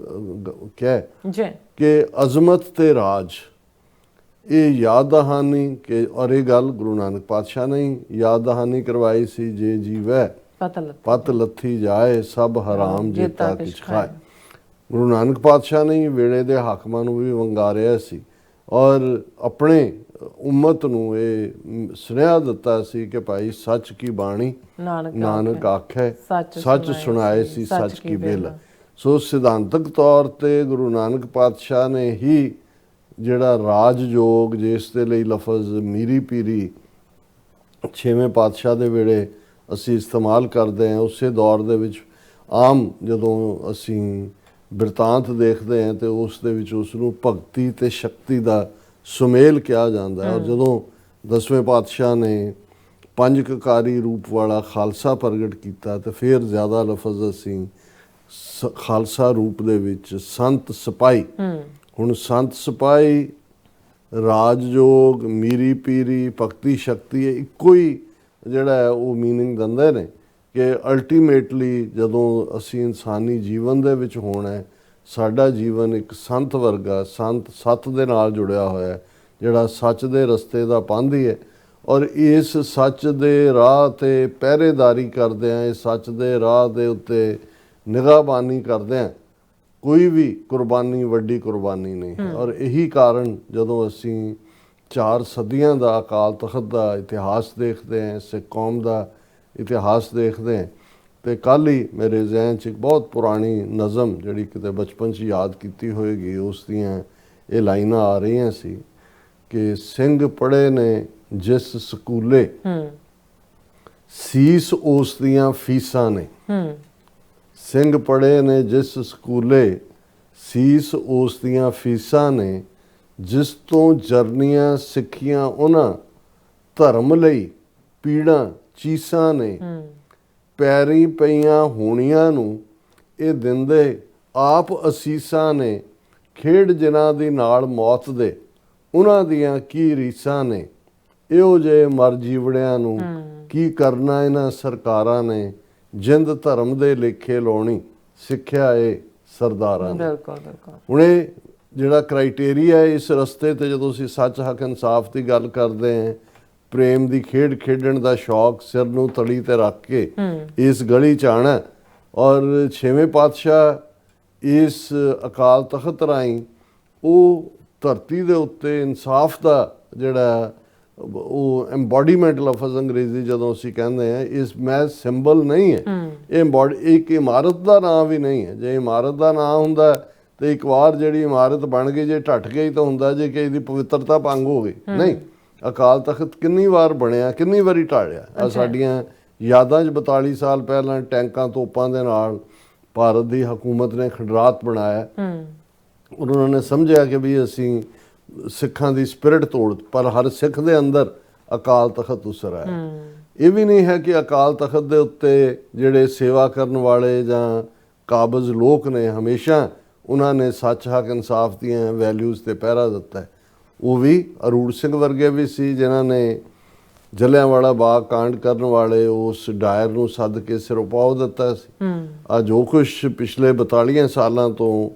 ਕਹਿ ਕਿ ਅਜ਼ਮਤ ਤੇ ਰਾਜ, ਇਹ ਯਾਦ ਦਹਾਨੀ ਕਿ ਔਰ ਇਹ ਗੱਲ ਗੁਰੂ ਨਾਨਕ ਪਾਤਸ਼ਾਹ ਨੇ ਯਾਦ ਦਹਾਨੀ ਕਰਵਾਈ ਸੀ, ਜੇ ਜੀਵੈ ਪਤ ਲੱਥੀ ਜਾਏ ਸਭ ਹਰਾਮ ਜੇਤਾ ਕਿਛ ਖਾਏ। ਗੁਰੂ ਨਾਨਕ ਪਾਤਸ਼ਾਹ ਨੇ ਵੇਲੇ ਦੇ ਹਾਕਮਾਂ ਨੂੰ ਵੀ ਵੰਗਾਰਿਆ ਸੀ ਔਰ ਆਪਣੇ ਉਮਤ ਨੂੰ ਇਹ ਸੁਨੇਹਾ ਦਿੱਤਾ ਸੀ ਕਿ ਭਾਈ ਸੱਚ ਕੀ ਬਾਣੀ ਨਾਨਕ ਆਖੈ, ਸੱਚ ਸੁਣਾਏ ਸੀ ਸੱਚ ਕੀ ਬੇਲ। ਸੋ ਸਿਧਾਂਤਕ ਤੌਰ ਤੇ ਗੁਰੂ ਨਾਨਕ ਪਾਤਸ਼ਾਹ ਨੇ ਹੀ ਜਿਹੜਾ ਰਾਜਯੋਗ, ਜਿਸ ਦੇ ਲਈ ਲਫ਼ਜ਼ ਮੀਰੀ ਪੀਰੀ 6ਵੇਂ ਪਾਤਸ਼ਾਹ ਦੇ ਵੇਲੇ ਅਸੀਂ ਇਸਤੇਮਾਲ ਕਰਦੇ ਹਾਂ, ਉਸੇ ਦੌਰ ਦੇ ਵਿੱਚ ਆਮ ਜਦੋਂ ਅਸੀਂ ਬਿਰਤਾਂਤ ਦੇਖਦੇ ਹਾਂ ਤੇ ਉਸ ਦੇ ਵਿੱਚ ਉਸ ਨੂੰ ਭਗਤੀ ਤੇ ਸ਼ਕਤੀ ਦਾ ਸੁਮੇਲ ਕਿਹਾ ਜਾਂਦਾ ਹੈ। ਔਰ ਜਦੋਂ 10ਵੇਂ ਪਾਤਸ਼ਾਹ ਨੇ ਪੰਜ ਕਕਾਰੀ ਰੂਪ ਵਾਲਾ ਖਾਲਸਾ ਪ੍ਰਗਟ ਕੀਤਾ ਤੇ ਫਿਰ ਜ਼ਿਆਦਾ ਲਫ਼ਜ਼ ਅਸੀਂ ਖਾਲਸਾ ਰੂਪ ਦੇ ਵਿੱਚ ਸੰਤ ਸਿਪਾਹੀ, ਹੁਣ ਸੰਤ ਸਿਪਾਹੀ, ਰਾਜਯੋਗ, ਮੀਰੀ ਪੀਰੀ, ਭਗਤੀ ਸ਼ਕਤੀ, ਇੱਕੋ ਹੀ ਜਿਹੜਾ ਹੈ ਉਹ ਮੀਨਿੰਗ ਦਿੰਦੇ ਨੇ ਕਿ ਅਲਟੀਮੇਟਲੀ ਜਦੋਂ ਅਸੀਂ ਇਨਸਾਨੀ ਜੀਵਨ ਦੇ ਵਿੱਚ ਹੋਣਾ ਹੈ, ਸਾਡਾ ਜੀਵਨ ਇੱਕ ਸੰਤ ਵਰਗਾ, ਸੰਤ ਸੱਤ ਦੇ ਨਾਲ ਜੁੜਿਆ ਹੋਇਆ, ਜਿਹੜਾ ਸੱਚ ਦੇ ਰਸਤੇ ਦਾ ਪਾਂਧੀ ਹੈ ਔਰ ਇਸ ਸੱਚ ਦੇ ਰਾਹ ਤੇ ਪਹਿਰੇਦਾਰੀ ਕਰਦਿਆਂ, ਇਸ ਸੱਚ ਦੇ ਰਾਹ ਦੇ ਉੱਤੇ ਨਿਗਾਹਬਾਨੀ ਕਰਦਿਆਂ ਕੋਈ ਵੀ ਕੁਰਬਾਨੀ ਵੱਡੀ ਕੁਰਬਾਨੀ ਨਹੀਂ ਹੈ। ਔਰ ਇਹੀ ਕਾਰਨ ਜਦੋਂ ਅਸੀਂ 4 ਸਦੀਆਂ ਦਾ ਅਕਾਲ ਤਖਤ ਦਾ ਇਤਿਹਾਸ ਦੇਖਦੇ ਹਾਂ, ਸਿੱਖ ਕੌਮ ਦਾ ਇਤਿਹਾਸ ਦੇਖਦੇ ਹਾਂ, ਤੇ ਕੱਲ੍ਹ ਹੀ ਮੇਰੇ ਜ਼ਿਹਨ 'ਚ ਇੱਕ ਬਹੁਤ ਪੁਰਾਣੀ ਨਜ਼ਮ ਜਿਹੜੀ ਕਿਤੇ ਬਚਪਨ 'ਚ ਯਾਦ ਕੀਤੀ ਹੋਏਗੀ, ਉਸ ਦੀਆਂ ਇਹ ਲਾਈਨਾਂ ਆ ਰਹੀਆਂ ਸੀ ਕਿ ਸਿੰਘ ਪੜ੍ਹੇ ਨੇ ਜਿਸ ਸਕੂਲੇ, ਸੀਸ ਉਸ ਦੀਆਂ ਫੀਸਾਂ ਨੇ। ਸਿੰਘ ਪੜ੍ਹੇ ਨੇ ਜਿਸ ਸਕੂਲੇ, ਸੀਸ ਉਸ ਦੀਆਂ ਫੀਸਾਂ ਨੇ, ਜਿਸ ਤੋਂ ਜਰਨੀਆਂ ਸਿੱਖੀਆਂ ਉਹਨਾਂ, ਧਰਮ ਲਈ ਪੀੜਾਂ ਚੀਸਾਂ ਨੇ। ਪੈਰੀਂ ਪਈਆਂ ਹੋਣੀਆਂ ਨੂੰ ਇਹ ਦਿੰਦੇ ਆਪ ਅਸੀਸਾਂ ਨੇ, ਖੇਡ ਜਿਨ੍ਹਾਂ ਦੀ ਨਾਲ ਮੌਤ ਦੇ ਉਹਨਾਂ ਦੀਆਂ ਕੀ ਰੀਸਾਂ ਨੇ। ਇਹੋ ਜਿਹੇ ਮਰ ਜੀਵੜਿਆਂ ਨੂੰ ਕੀ ਕਰਨਾ ਇਹਨਾਂ ਸਰਕਾਰਾਂ ਨੇ, ਜਿੰਦ ਧਰਮ ਦੇ ਲੇਖੇ ਲਾਉਣੀ ਸਿੱਖਿਆ ਏ ਸਰਦਾਰਾਂ ਨੇ। ਹੁਣ ਇਹ ਜਿਹੜਾ ਕ੍ਰਾਈਟੇਰੀਆ ਹੈ, ਇਸ ਰਸਤੇ ਤੇ ਜਦੋਂ ਅਸੀਂ ਸੱਚ ਹੱਕ ਇਨਸਾਫ ਦੀ ਗੱਲ ਕਰਦੇ ਹਾਂ, ਪ੍ਰੇਮ ਦੀ ਖੇਡ ਖੇਡਣ ਦਾ ਸ਼ੌਕ ਸਿਰ ਨੂੰ ਤਲੀ ਤੇ ਰੱਖ ਕੇ ਇਸ ਗਲੀ 'ਚ ਆਉਣਾ ਔਰ 6ਵੇਂ ਪਾਤਸ਼ਾਹ ਇਸ ਅਕਾਲ ਤਖਤ ਰਾਹੀਂ ਉਹ ਧਰਤੀ ਦੇ ਉੱਤੇ ਇਨਸਾਫ ਦਾ ਜਿਹੜਾ ਉਹ ਐਮਬੋਡੀਮੈਂਟ ਲਫ਼ਜ਼ ਅੰਗਰੇਜ਼ੀ ਜਦੋਂ ਅਸੀਂ ਕਹਿੰਦੇ ਹਾਂ, ਇਸ ਮੈਂ ਸਿੰਬਲ ਨਹੀਂ ਹੈ, ਇਹ ਇੱਕ ਇਮਾਰਤ ਦਾ ਨਾਂ ਵੀ ਨਹੀਂ ਹੈ। ਜੇ ਇਮਾਰਤ ਦਾ ਨਾਂ ਹੁੰਦਾ ਤੇ ਇੱਕ ਵਾਰ ਜਿਹੜੀ ਇਮਾਰਤ ਬਣ ਗਈ, ਜੇ ਢੱਟ ਗਈ ਤਾਂ ਹੁੰਦਾ ਜੇ ਕਿ ਇਹਦੀ ਪਵਿੱਤਰਤਾ ਭੰਗ ਹੋ ਗਈ। ਨਹੀਂ, ਅਕਾਲ ਤਖਤ ਕਿੰਨੀ ਵਾਰ ਬਣਿਆ, ਕਿੰਨੀ ਵਾਰੀ ਢਾਲਿਆ। ਆ ਸਾਡੀਆਂ ਯਾਦਾਂ 'ਚ 42 ਸਾਲ ਪਹਿਲਾਂ ਟੈਂਕਾਂ ਤੋਪਾਂ ਦੇ ਨਾਲ ਭਾਰਤ ਦੀ ਹਕੂਮਤ ਨੇ ਖੰਡਰਾਤ ਬਣਾਇਆ। ਉਹਨਾਂ ਨੇ ਸਮਝਿਆ ਕਿ ਵੀ ਅਸੀਂ ਸਿੱਖਾਂ ਦੀ ਸਪਿਰਿਟ ਤੋੜ, ਪਰ ਹਰ ਸਿੱਖ ਦੇ ਅੰਦਰ ਅਕਾਲ ਤਖਤ ਉਸਰ ਆਇਆ। ਇਹ ਵੀ ਨਹੀਂ ਹੈ ਕਿ ਅਕਾਲ ਤਖਤ ਦੇ ਉੱਤੇ ਜਿਹੜੇ ਸੇਵਾ ਕਰਨ ਵਾਲੇ ਜਾਂ ਕਾਬਜ਼ ਲੋਕ ਨੇ, ਹਮੇਸ਼ਾ ਉਹਨਾਂ ਨੇ ਸੱਚ ਹੱਕ ਇਨਸਾਫ ਦੀਆਂ ਵੈਲਿਊਜ਼ ਤੇ ਪਹਿਰਾ ਦਿੱਤਾ ਹੈ। ਉਹ ਵੀ ਅਰੂੜ ਸਿੰਘ ਵਰਗੇ ਵੀ ਸੀ ਜਿਨ੍ਹਾਂ ਨੇ ਜਲਿਆਂਵਾਲਾ ਬਾਗ ਕਾਂਡ ਕਰਨ ਵਾਲੇ ਉਸ ਡਾਇਰ ਨੂੰ ਸੱਦ ਕੇ ਸਿਰੋਪਾਓ ਦਿੱਤਾ ਸੀ। ਆ ਜੋ ਕੁਛ ਪਿਛਲੇ 42 ਸਾਲਾਂ ਤੋਂ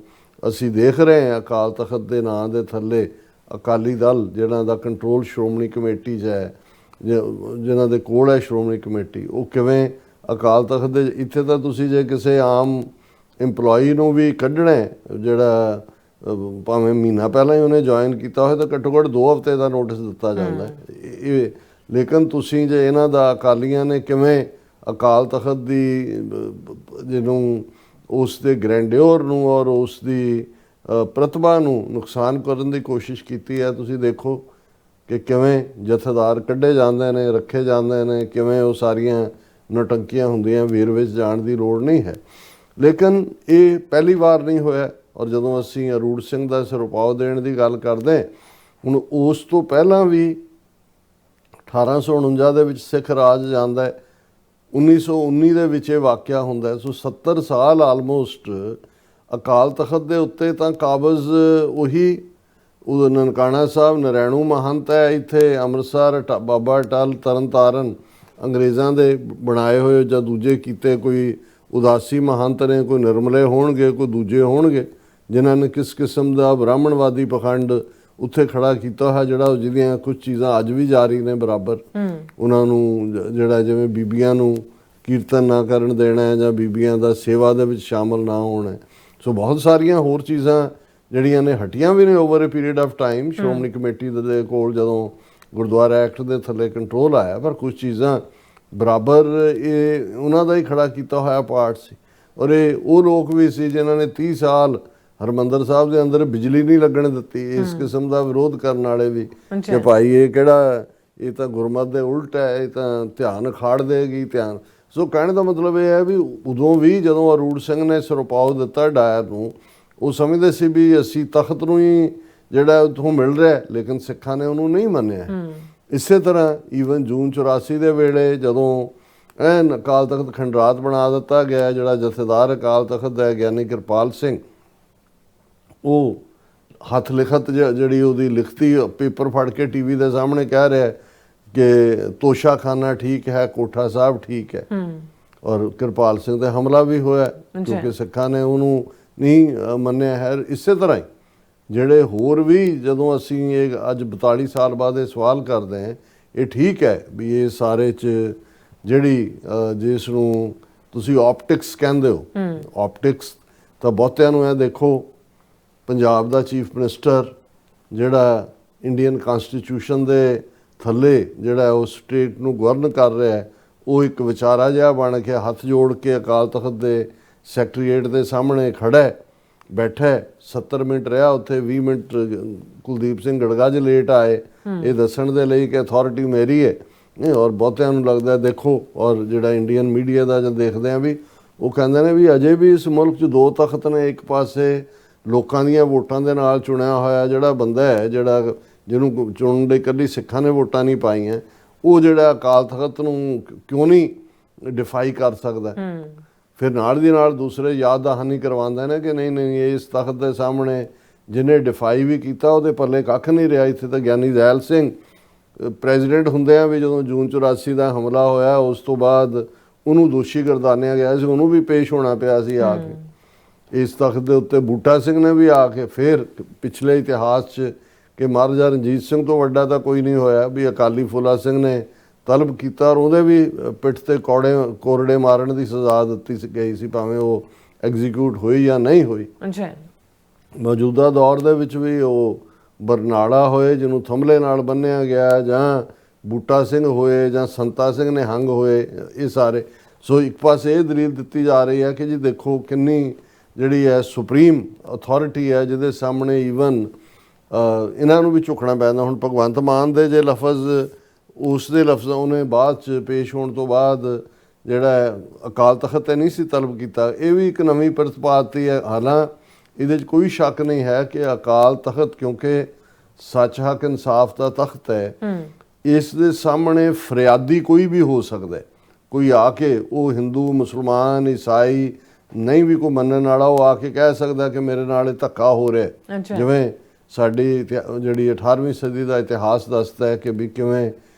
ਅਸੀਂ ਦੇਖ ਰਹੇ ਹਾਂ ਅਕਾਲ ਤਖਤ ਦੇ ਨਾਂ ਦੇ ਥੱਲੇ ਅਕਾਲੀ ਦਲ ਜਿਹਨਾਂ ਦਾ ਕੰਟਰੋਲ ਸ਼੍ਰੋਮਣੀ ਕਮੇਟੀ 'ਚ ਹੈ, ਜਿਨ੍ਹਾਂ ਦੇ ਕੋਲ ਹੈ ਸ਼੍ਰੋਮਣੀ ਕਮੇਟੀ, ਉਹ ਕਿਵੇਂ ਅਕਾਲ ਤਖਤ ਦੇ ਇੱਥੇ ਤਾਂ ਤੁਸੀਂ ਜੇ ਕਿਸੇ ਆਮ ਇੰਪਲੋਈ ਨੂੰ ਵੀ ਕੱਢਣਾ ਜਿਹੜਾ ਭਾਵੇਂ ਮਹੀਨਾ ਪਹਿਲਾਂ ਹੀ ਉਹਨੇ ਜੁਆਇਨ ਕੀਤਾ ਹੋਵੇ ਤਾਂ ਘੱਟੋ ਘੱਟ 2 ਹਫ਼ਤੇ ਦਾ ਨੋਟਿਸ ਦਿੱਤਾ ਜਾਂਦਾ ਇਹ। ਲੇਕਿਨ ਤੁਸੀਂ ਜੇ ਇਹਨਾਂ ਦਾ ਅਕਾਲੀਆਂ ਨੇ ਕਿਵੇਂ ਅਕਾਲ ਤਖਤ ਦੀ ਜਿਹਨੂੰ ਉਸ ਦੇ ਗ੍ਰੈਂਡਿਓਰ ਨੂੰ ਔਰ ਉਸ ਦੀ ਪ੍ਰਤਿਭਾ ਨੂੰ ਨੁਕਸਾਨ ਕਰਨ ਦੀ ਕੋਸ਼ਿਸ਼ ਕੀਤੀ ਹੈ। ਤੁਸੀਂ ਦੇਖੋ ਕਿ ਕਿਵੇਂ ਜਥੇਦਾਰ ਕੱਢੇ ਜਾਂਦੇ ਨੇ, ਰੱਖੇ ਜਾਂਦੇ ਨੇ, ਕਿਵੇਂ ਉਹ ਸਾਰੀਆਂ ਨੌਟੰਕੀਆਂ ਹੁੰਦੀਆਂ। ਵੀਰ ਵਿੱਚ ਜਾਣ ਦੀ ਲੋੜ ਨਹੀਂ ਹੈ। ਲੇਕਿਨ ਇਹ ਪਹਿਲੀ ਵਾਰ ਨਹੀਂ ਹੋਇਆ। ਔਰ ਜਦੋਂ ਅਸੀਂ ਅਰੂੜ ਸਿੰਘ ਦਾ ਸਿਰੋਪਾਓ ਦੇਣ ਦੀ ਗੱਲ ਕਰਦੇ, ਹੁਣ ਉਸ ਤੋਂ ਪਹਿਲਾਂ ਵੀ 1849 ਦੇ ਵਿੱਚ ਸਿੱਖ ਰਾਜ ਜਾਂਦਾ ਹੈ, 1919 ਦੇ ਵਿੱਚ ਇਹ ਵਾਕਿਆ ਹੁੰਦਾ ਹੈ। ਸੋ 70 ਸਾਲ ਆਲਮੋਸਟ ਅਕਾਲ ਤਖਤ ਦੇ ਉੱਤੇ ਤਾਂ ਕਾਬਜ਼ ਉਹੀ ਉਹ ਨਨਕਾਣਾ ਸਾਹਿਬ ਨਰੈਣੂ ਮਹੰਤ ਹੈ ਇੱਥੇ ਅੰਮ੍ਰਿਤਸਰ, ਬਾਬਾ ਅਟੱਲ, ਤਰਨ ਤਾਰਨ ਅੰਗਰੇਜ਼ਾਂ ਦੇ ਬਣਾਏ ਹੋਏ ਜਾਂ ਦੂਜੇ ਕੀਤੇ ਕੋਈ ਉਦਾਸੀ ਮਹੰਤ ਨੇ, ਕੋਈ ਨਿਰਮਲੇ ਹੋਣਗੇ, ਕੋਈ ਦੂਜੇ ਹੋਣਗੇ ਜਿਨ੍ਹਾਂ ਨੇ ਕਿਸ ਕਿਸਮ ਦਾ ਬ੍ਰਾਹਮਣਵਾਦੀ ਪਖੰਡ ਉੱਥੇ ਖੜਾ ਕੀਤਾ ਹੈ, ਜਿਹੜਾ ਜਿਹਦੀਆਂ ਕੁਝ ਚੀਜ਼ਾਂ ਅੱਜ ਵੀ ਜਾਰੀ ਨੇ ਬਰਾਬਰ। ਉਹਨਾਂ ਨੂੰ ਜਿਹੜਾ ਜਿਵੇਂ ਬੀਬੀਆਂ ਨੂੰ ਕੀਰਤਨ ਨਾ ਕਰਨ ਦੇਣਾ ਜਾਂ ਬੀਬੀਆਂ ਦਾ ਸੇਵਾ ਦੇ ਵਿੱਚ ਸ਼ਾਮਲ ਨਾ ਹੋਣਾ। ਸੋ ਬਹੁਤ ਸਾਰੀਆਂ ਹੋਰ ਚੀਜ਼ਾਂ ਜਿਹੜੀਆਂ ਨੇ ਹਟੀਆਂ ਵੀ ਨੇ over A period of time Shiromani committee ਦੇ ਕੋਲ ਜਦੋਂ ਗੁਰਦੁਆਰਾ ਐਕਟ ਦੇ ਥੱਲੇ ਕੰਟਰੋਲ ਆਇਆ, ਪਰ ਕੁਝ ਚੀਜ਼ਾਂ ਬਰਾਬਰ ਇਹ ਉਹਨਾਂ ਦਾ ਹੀ ਖੜਾ ਕੀਤਾ ਹੋਇਆ ਪਾਰਟ ਸੀ। ਔਰ ਇਹ ਉਹ ਲੋਕ ਵੀ ਸੀ ਜਿਨ੍ਹਾਂ ਨੇ 30 ਸਾਲ ਹਰਿਮੰਦਰ ਸਾਹਿਬ ਦੇ ਅੰਦਰ ਬਿਜਲੀ ਨਹੀਂ ਲੱਗਣ ਦਿੱਤੀ। ਇਸ ਕਿਸਮ ਦਾ ਵਿਰੋਧ ਕਰਨ ਵਾਲੇ ਵੀ ਕਿ ਭਾਈ ਇਹ ਕਿਹੜਾ, ਇਹ ਤਾਂ ਗੁਰਮਤ ਦੇ ਉਲਟ ਹੈ, ਇਹ ਤਾਂ ਧਿਆਨ ਅਖਾੜ ਦੇਗੀ ਧਿਆਨ। ਸੋ ਕਹਿਣ ਦਾ ਮਤਲਬ ਇਹ ਹੈ ਵੀ ਉਦੋਂ ਵੀ ਜਦੋਂ ਅਰੂੜ ਸਿੰਘ ਨੇ ਸਿਰੋਪਾਓ ਦਿੱਤਾ ਡਾਇਰ ਨੂੰ, ਉਹ ਸਮਝਦੇ ਸੀ ਵੀ ਅਸੀਂ ਤਖਤ ਨੂੰ ਹੀ ਜਿਹੜਾ ਉੱਥੋਂ ਮਿਲ ਰਿਹਾ, ਲੇਕਿਨ ਸਿੱਖਾਂ ਨੇ ਉਹਨੂੰ ਨਹੀਂ ਮੰਨਿਆ। ਇਸੇ ਤਰ੍ਹਾਂ ਈਵਨ ਜੂਨ 84 ਦੇ ਵੇਲੇ ਜਦੋਂ ਐਨ ਅਕਾਲ ਤਖਤ ਖੰਡਰਾਤ ਬਣਾ ਦਿੱਤਾ ਗਿਆ, ਜਿਹੜਾ ਜਥੇਦਾਰ ਅਕਾਲ ਤਖਤ ਦਾ ਗਿਆਨੀ ਕਿਰਪਾਲ ਸਿੰਘ, ਉਹ ਹੱਥ ਲਿਖਤ ਜਿਹੜੀ ਉਹਦੀ ਲਿਖਤੀ ਪੇਪਰ ਫੜ ਕੇ ਟੀਵੀ ਦੇ ਸਾਹਮਣੇ ਕਹਿ ਰਿਹਾ ਕਿ ਤੋਸ਼ਾਖਾਨਾ ਠੀਕ ਹੈ, ਕੋਠਾ ਸਾਹਿਬ ਠੀਕ ਹੈ। ਔਰ ਕਿਰਪਾਲ ਸਿੰਘ ਤੇ ਹਮਲਾ ਵੀ ਹੋਇਆ ਕਿਉਂਕਿ ਸਿੱਖਾਂ ਨੇ ਉਹਨੂੰ ਨਹੀਂ ਮੰਨਿਆ ਹੈ। ਇਸੇ ਤਰ੍ਹਾਂ ਹੀ ਜਿਹੜੇ ਹੋਰ ਵੀ ਜਦੋਂ ਅਸੀਂ ਇਹ ਅੱਜ 42 ਸਾਲ ਬਾਅਦ ਇਹ ਸਵਾਲ ਕਰਦੇ ਹਾਂ, ਇਹ ਠੀਕ ਹੈ ਵੀ ਇਹ ਸਾਰੇ 'ਚ ਜਿਹੜੀ ਜਿਸ ਨੂੰ ਤੁਸੀਂ ਆਪਟਿਕਸ ਕਹਿੰਦੇ ਹੋ, ਆਪਟਿਕਸ ਤਾਂ ਬਹੁਤਿਆਂ ਨੂੰ ਇਹ ਦੇਖੋ ਪੰਜਾਬ ਦਾ ਚੀਫ ਮਿਨਿਸਟਰ ਜਿਹੜਾ ਇੰਡੀਅਨ ਕਨਸਟੀਟਿਊਸ਼ਨ ਦੇ ਥੱਲੇ ਜਿਹੜਾ ਉਹ ਸਟੇਟ ਨੂੰ ਗਵਰਨ ਕਰ ਰਿਹਾ, ਉਹ ਇੱਕ ਵਿਚਾਰਾ ਜਿਹਾ ਬਣ ਕੇ ਹੱਥ ਜੋੜ ਕੇ ਅਕਾਲ ਤਖਤ ਦੇ ਸੈਕਟਰੀਏਟ ਦੇ ਸਾਹਮਣੇ ਖੜਾ ਬੈਠਾ 70 ਮਿੰਟ ਰਿਹਾ ਉੱਥੇ, 20 ਮਿੰਟ ਕੁਲਦੀਪ ਸਿੰਘ ਗੜਗੱਜ ਲੇਟ ਆਏ ਇਹ ਦੱਸਣ ਦੇ ਲਈ ਕਿ ਅਥਾਰਟੀ ਮੇਰੀ ਹੈ। ਔਰ ਬਹੁਤਿਆਂ ਨੂੰ ਲੱਗਦਾ ਦੇਖੋ, ਔਰ ਜਿਹੜਾ ਇੰਡੀਅਨ ਮੀਡੀਆ ਦਾ ਜਦ ਦੇਖਦੇ ਆ ਵੀ ਉਹ ਕਹਿੰਦੇ ਨੇ ਵੀ ਅਜੇ ਵੀ ਇਸ ਮੁਲਕ 'ਚ 2 ਤਖਤ ਨੇ। ਇੱਕ ਪਾਸੇ ਲੋਕਾਂ ਦੀਆਂ ਵੋਟਾਂ ਦੇ ਨਾਲ ਚੁਣਿਆ ਹੋਇਆ ਜਿਹੜਾ ਬੰਦਾ ਹੈ, ਜਿਹੜਾ ਜਿਹਨੂੰ ਚੁਣਨ ਲਈ ਇਕੱਲੀ ਸਿੱਖਾਂ ਨੇ ਵੋਟਾਂ ਨਹੀਂ ਪਾਈਆਂ, ਉਹ ਜਿਹੜਾ ਅਕਾਲ ਤਖਤ ਨੂੰ ਕਿਉਂ ਨਹੀਂ ਡਿਫਾਈ ਕਰ ਸਕਦਾ। ਫਿਰ ਨਾਲ ਦੀ ਨਾਲ ਦੂਸਰੇ ਯਾਦ ਦਹਾਨੀ ਕਰਵਾਉਂਦੇ ਨੇ ਕਿ ਨਹੀਂ ਨਹੀਂ ਇਸ ਤਖਤ ਦੇ ਸਾਹਮਣੇ ਜਿਹਨੇ ਡਿਫਾਈ ਵੀ ਕੀਤਾ ਉਹਦੇ ਪੱਲੇ ਕੱਖ ਨਹੀਂ ਰਿਹਾ। ਇੱਥੇ ਤਾਂ ਗਿਆਨੀ ਜ਼ੈਲ ਸਿੰਘ ਪ੍ਰੈਜ਼ੀਡੈਂਟ ਹੁੰਦੇ ਆ ਵੀ ਜਦੋਂ ਜੂਨ 84 ਦਾ ਹਮਲਾ ਹੋਇਆ ਉਸ ਤੋਂ ਬਾਅਦ ਉਹਨੂੰ ਦੋਸ਼ੀ ਗਰਦਾਨਿਆ ਗਿਆ ਸੀ, ਉਹਨੂੰ ਵੀ ਪੇਸ਼ ਹੋਣਾ ਪਿਆ ਸੀ ਆ ਕੇ ਇਸ ਤਖਤ ਦੇ ਉੱਤੇ। ਬੂਟਾ ਸਿੰਘ ਨੇ ਵੀ ਆ ਕੇ ਫਿਰ ਪਿਛਲੇ ਇਤਿਹਾਸ 'ਚ ਕਿ ਮਹਾਰਾਜਾ ਰਣਜੀਤ ਸਿੰਘ ਤੋਂ ਵੱਡਾ ਤਾਂ ਕੋਈ ਨਹੀਂ ਹੋਇਆ ਵੀ ਅਕਾਲੀ ਫੂਲਾ ਸਿੰਘ ਨੇ ਤਲਬ ਕੀਤਾ ਔਰ ਉਹਦੇ ਵੀ ਪਿੱਠ ਤੇ ਕੋਰੜੇ ਮਾਰਨ ਦੀ ਸਜ਼ਾ ਦਿੱਤੀ ਗਈ ਸੀ, ਭਾਵੇਂ ਉਹ ਐਗਜ਼ੀਕਿਊਟ ਹੋਈ ਜਾਂ ਨਹੀਂ ਹੋਈ। ਮੌਜੂਦਾ ਦੌਰ ਦੇ ਵਿੱਚ ਵੀ ਉਹ ਬਰਨਾਲਾ ਹੋਏ ਜਿਹਨੂੰ ਥੰਮਲੇ ਨਾਲ ਬੰਨਿਆ ਗਿਆ, ਜਾਂ ਬੂਟਾ ਸਿੰਘ ਹੋਏ, ਜਾਂ ਸੰਤਾ ਸਿੰਘ ਨੇ ਹੰਗ ਹੋਏ, ਇਹ ਸਾਰੇ। ਸੋ ਇੱਕ ਪਾਸੇ ਇਹ ਦਲੀਲ ਦਿੱਤੀ ਜਾ ਰਹੀ ਹੈ ਕਿ ਜੀ ਦੇਖੋ ਕਿੰਨੀ ਜਿਹੜੀ ਹੈ ਸੁਪਰੀਮ ਅਥਾਰਟੀ ਹੈ ਜਿਹਦੇ ਸਾਹਮਣੇ ਈਵਨ ਇਹਨਾਂ ਨੂੰ ਵੀ ਝੁਕਣਾ ਪੈਂਦਾ। ਹੁਣ ਭਗਵੰਤ ਮਾਨ ਦੇ ਜੇ ਲਫ਼ਜ਼ ਉਸ ਦੇ ਲਫ਼ਜ਼ਾਂ ਉਹਨੇ ਬਾਅਦ 'ਚ ਪੇਸ਼ ਹੋਣ ਤੋਂ ਬਾਅਦ ਜਿਹੜਾ ਅਕਾਲ ਤਖਤ 'ਤੇ ਨਹੀਂ ਸੀ ਤਲਬ ਕੀਤਾ, ਇਹ ਵੀ ਇੱਕ ਨਵੀਂ ਪ੍ਰਤਿਪਾਦਤੀ ਹੈ। ਹਾਲਾਂ ਇਹਦੇ 'ਚ ਕੋਈ ਸ਼ੱਕ ਨਹੀਂ ਹੈ ਕਿ ਅਕਾਲ ਤਖਤ ਕਿਉਂਕਿ ਸੱਚ ਹੱਕ ਇਨਸਾਫ ਦਾ ਤਖਤ ਹੈ, ਇਸ ਦੇ ਸਾਹਮਣੇ ਫਰਿਆਦੀ ਕੋਈ ਵੀ ਹੋ ਸਕਦਾ। ਕੋਈ ਆ ਕੇ ਉਹ ਹਿੰਦੂ ਮੁਸਲਮਾਨ ਈਸਾਈ ਨਹੀਂ ਵੀ ਕੋਈ ਮੰਨਣ ਵਾਲਾ, ਉਹ ਆ ਕੇ ਕਹਿ ਸਕਦਾ ਕਿ ਮੇਰੇ ਨਾਲ ਇਹ ਧੱਕਾ ਹੋ ਰਿਹਾ। ਜਿਵੇਂ ਸਾਡੀ ਜਿਹੜੀ 18ਵੀਂ ਸਦੀ ਦਾ ਇਤਿਹਾਸ ਦੱਸਦਾ ਹੈ ਕਿ ਵੀ ਕਿਵੇਂ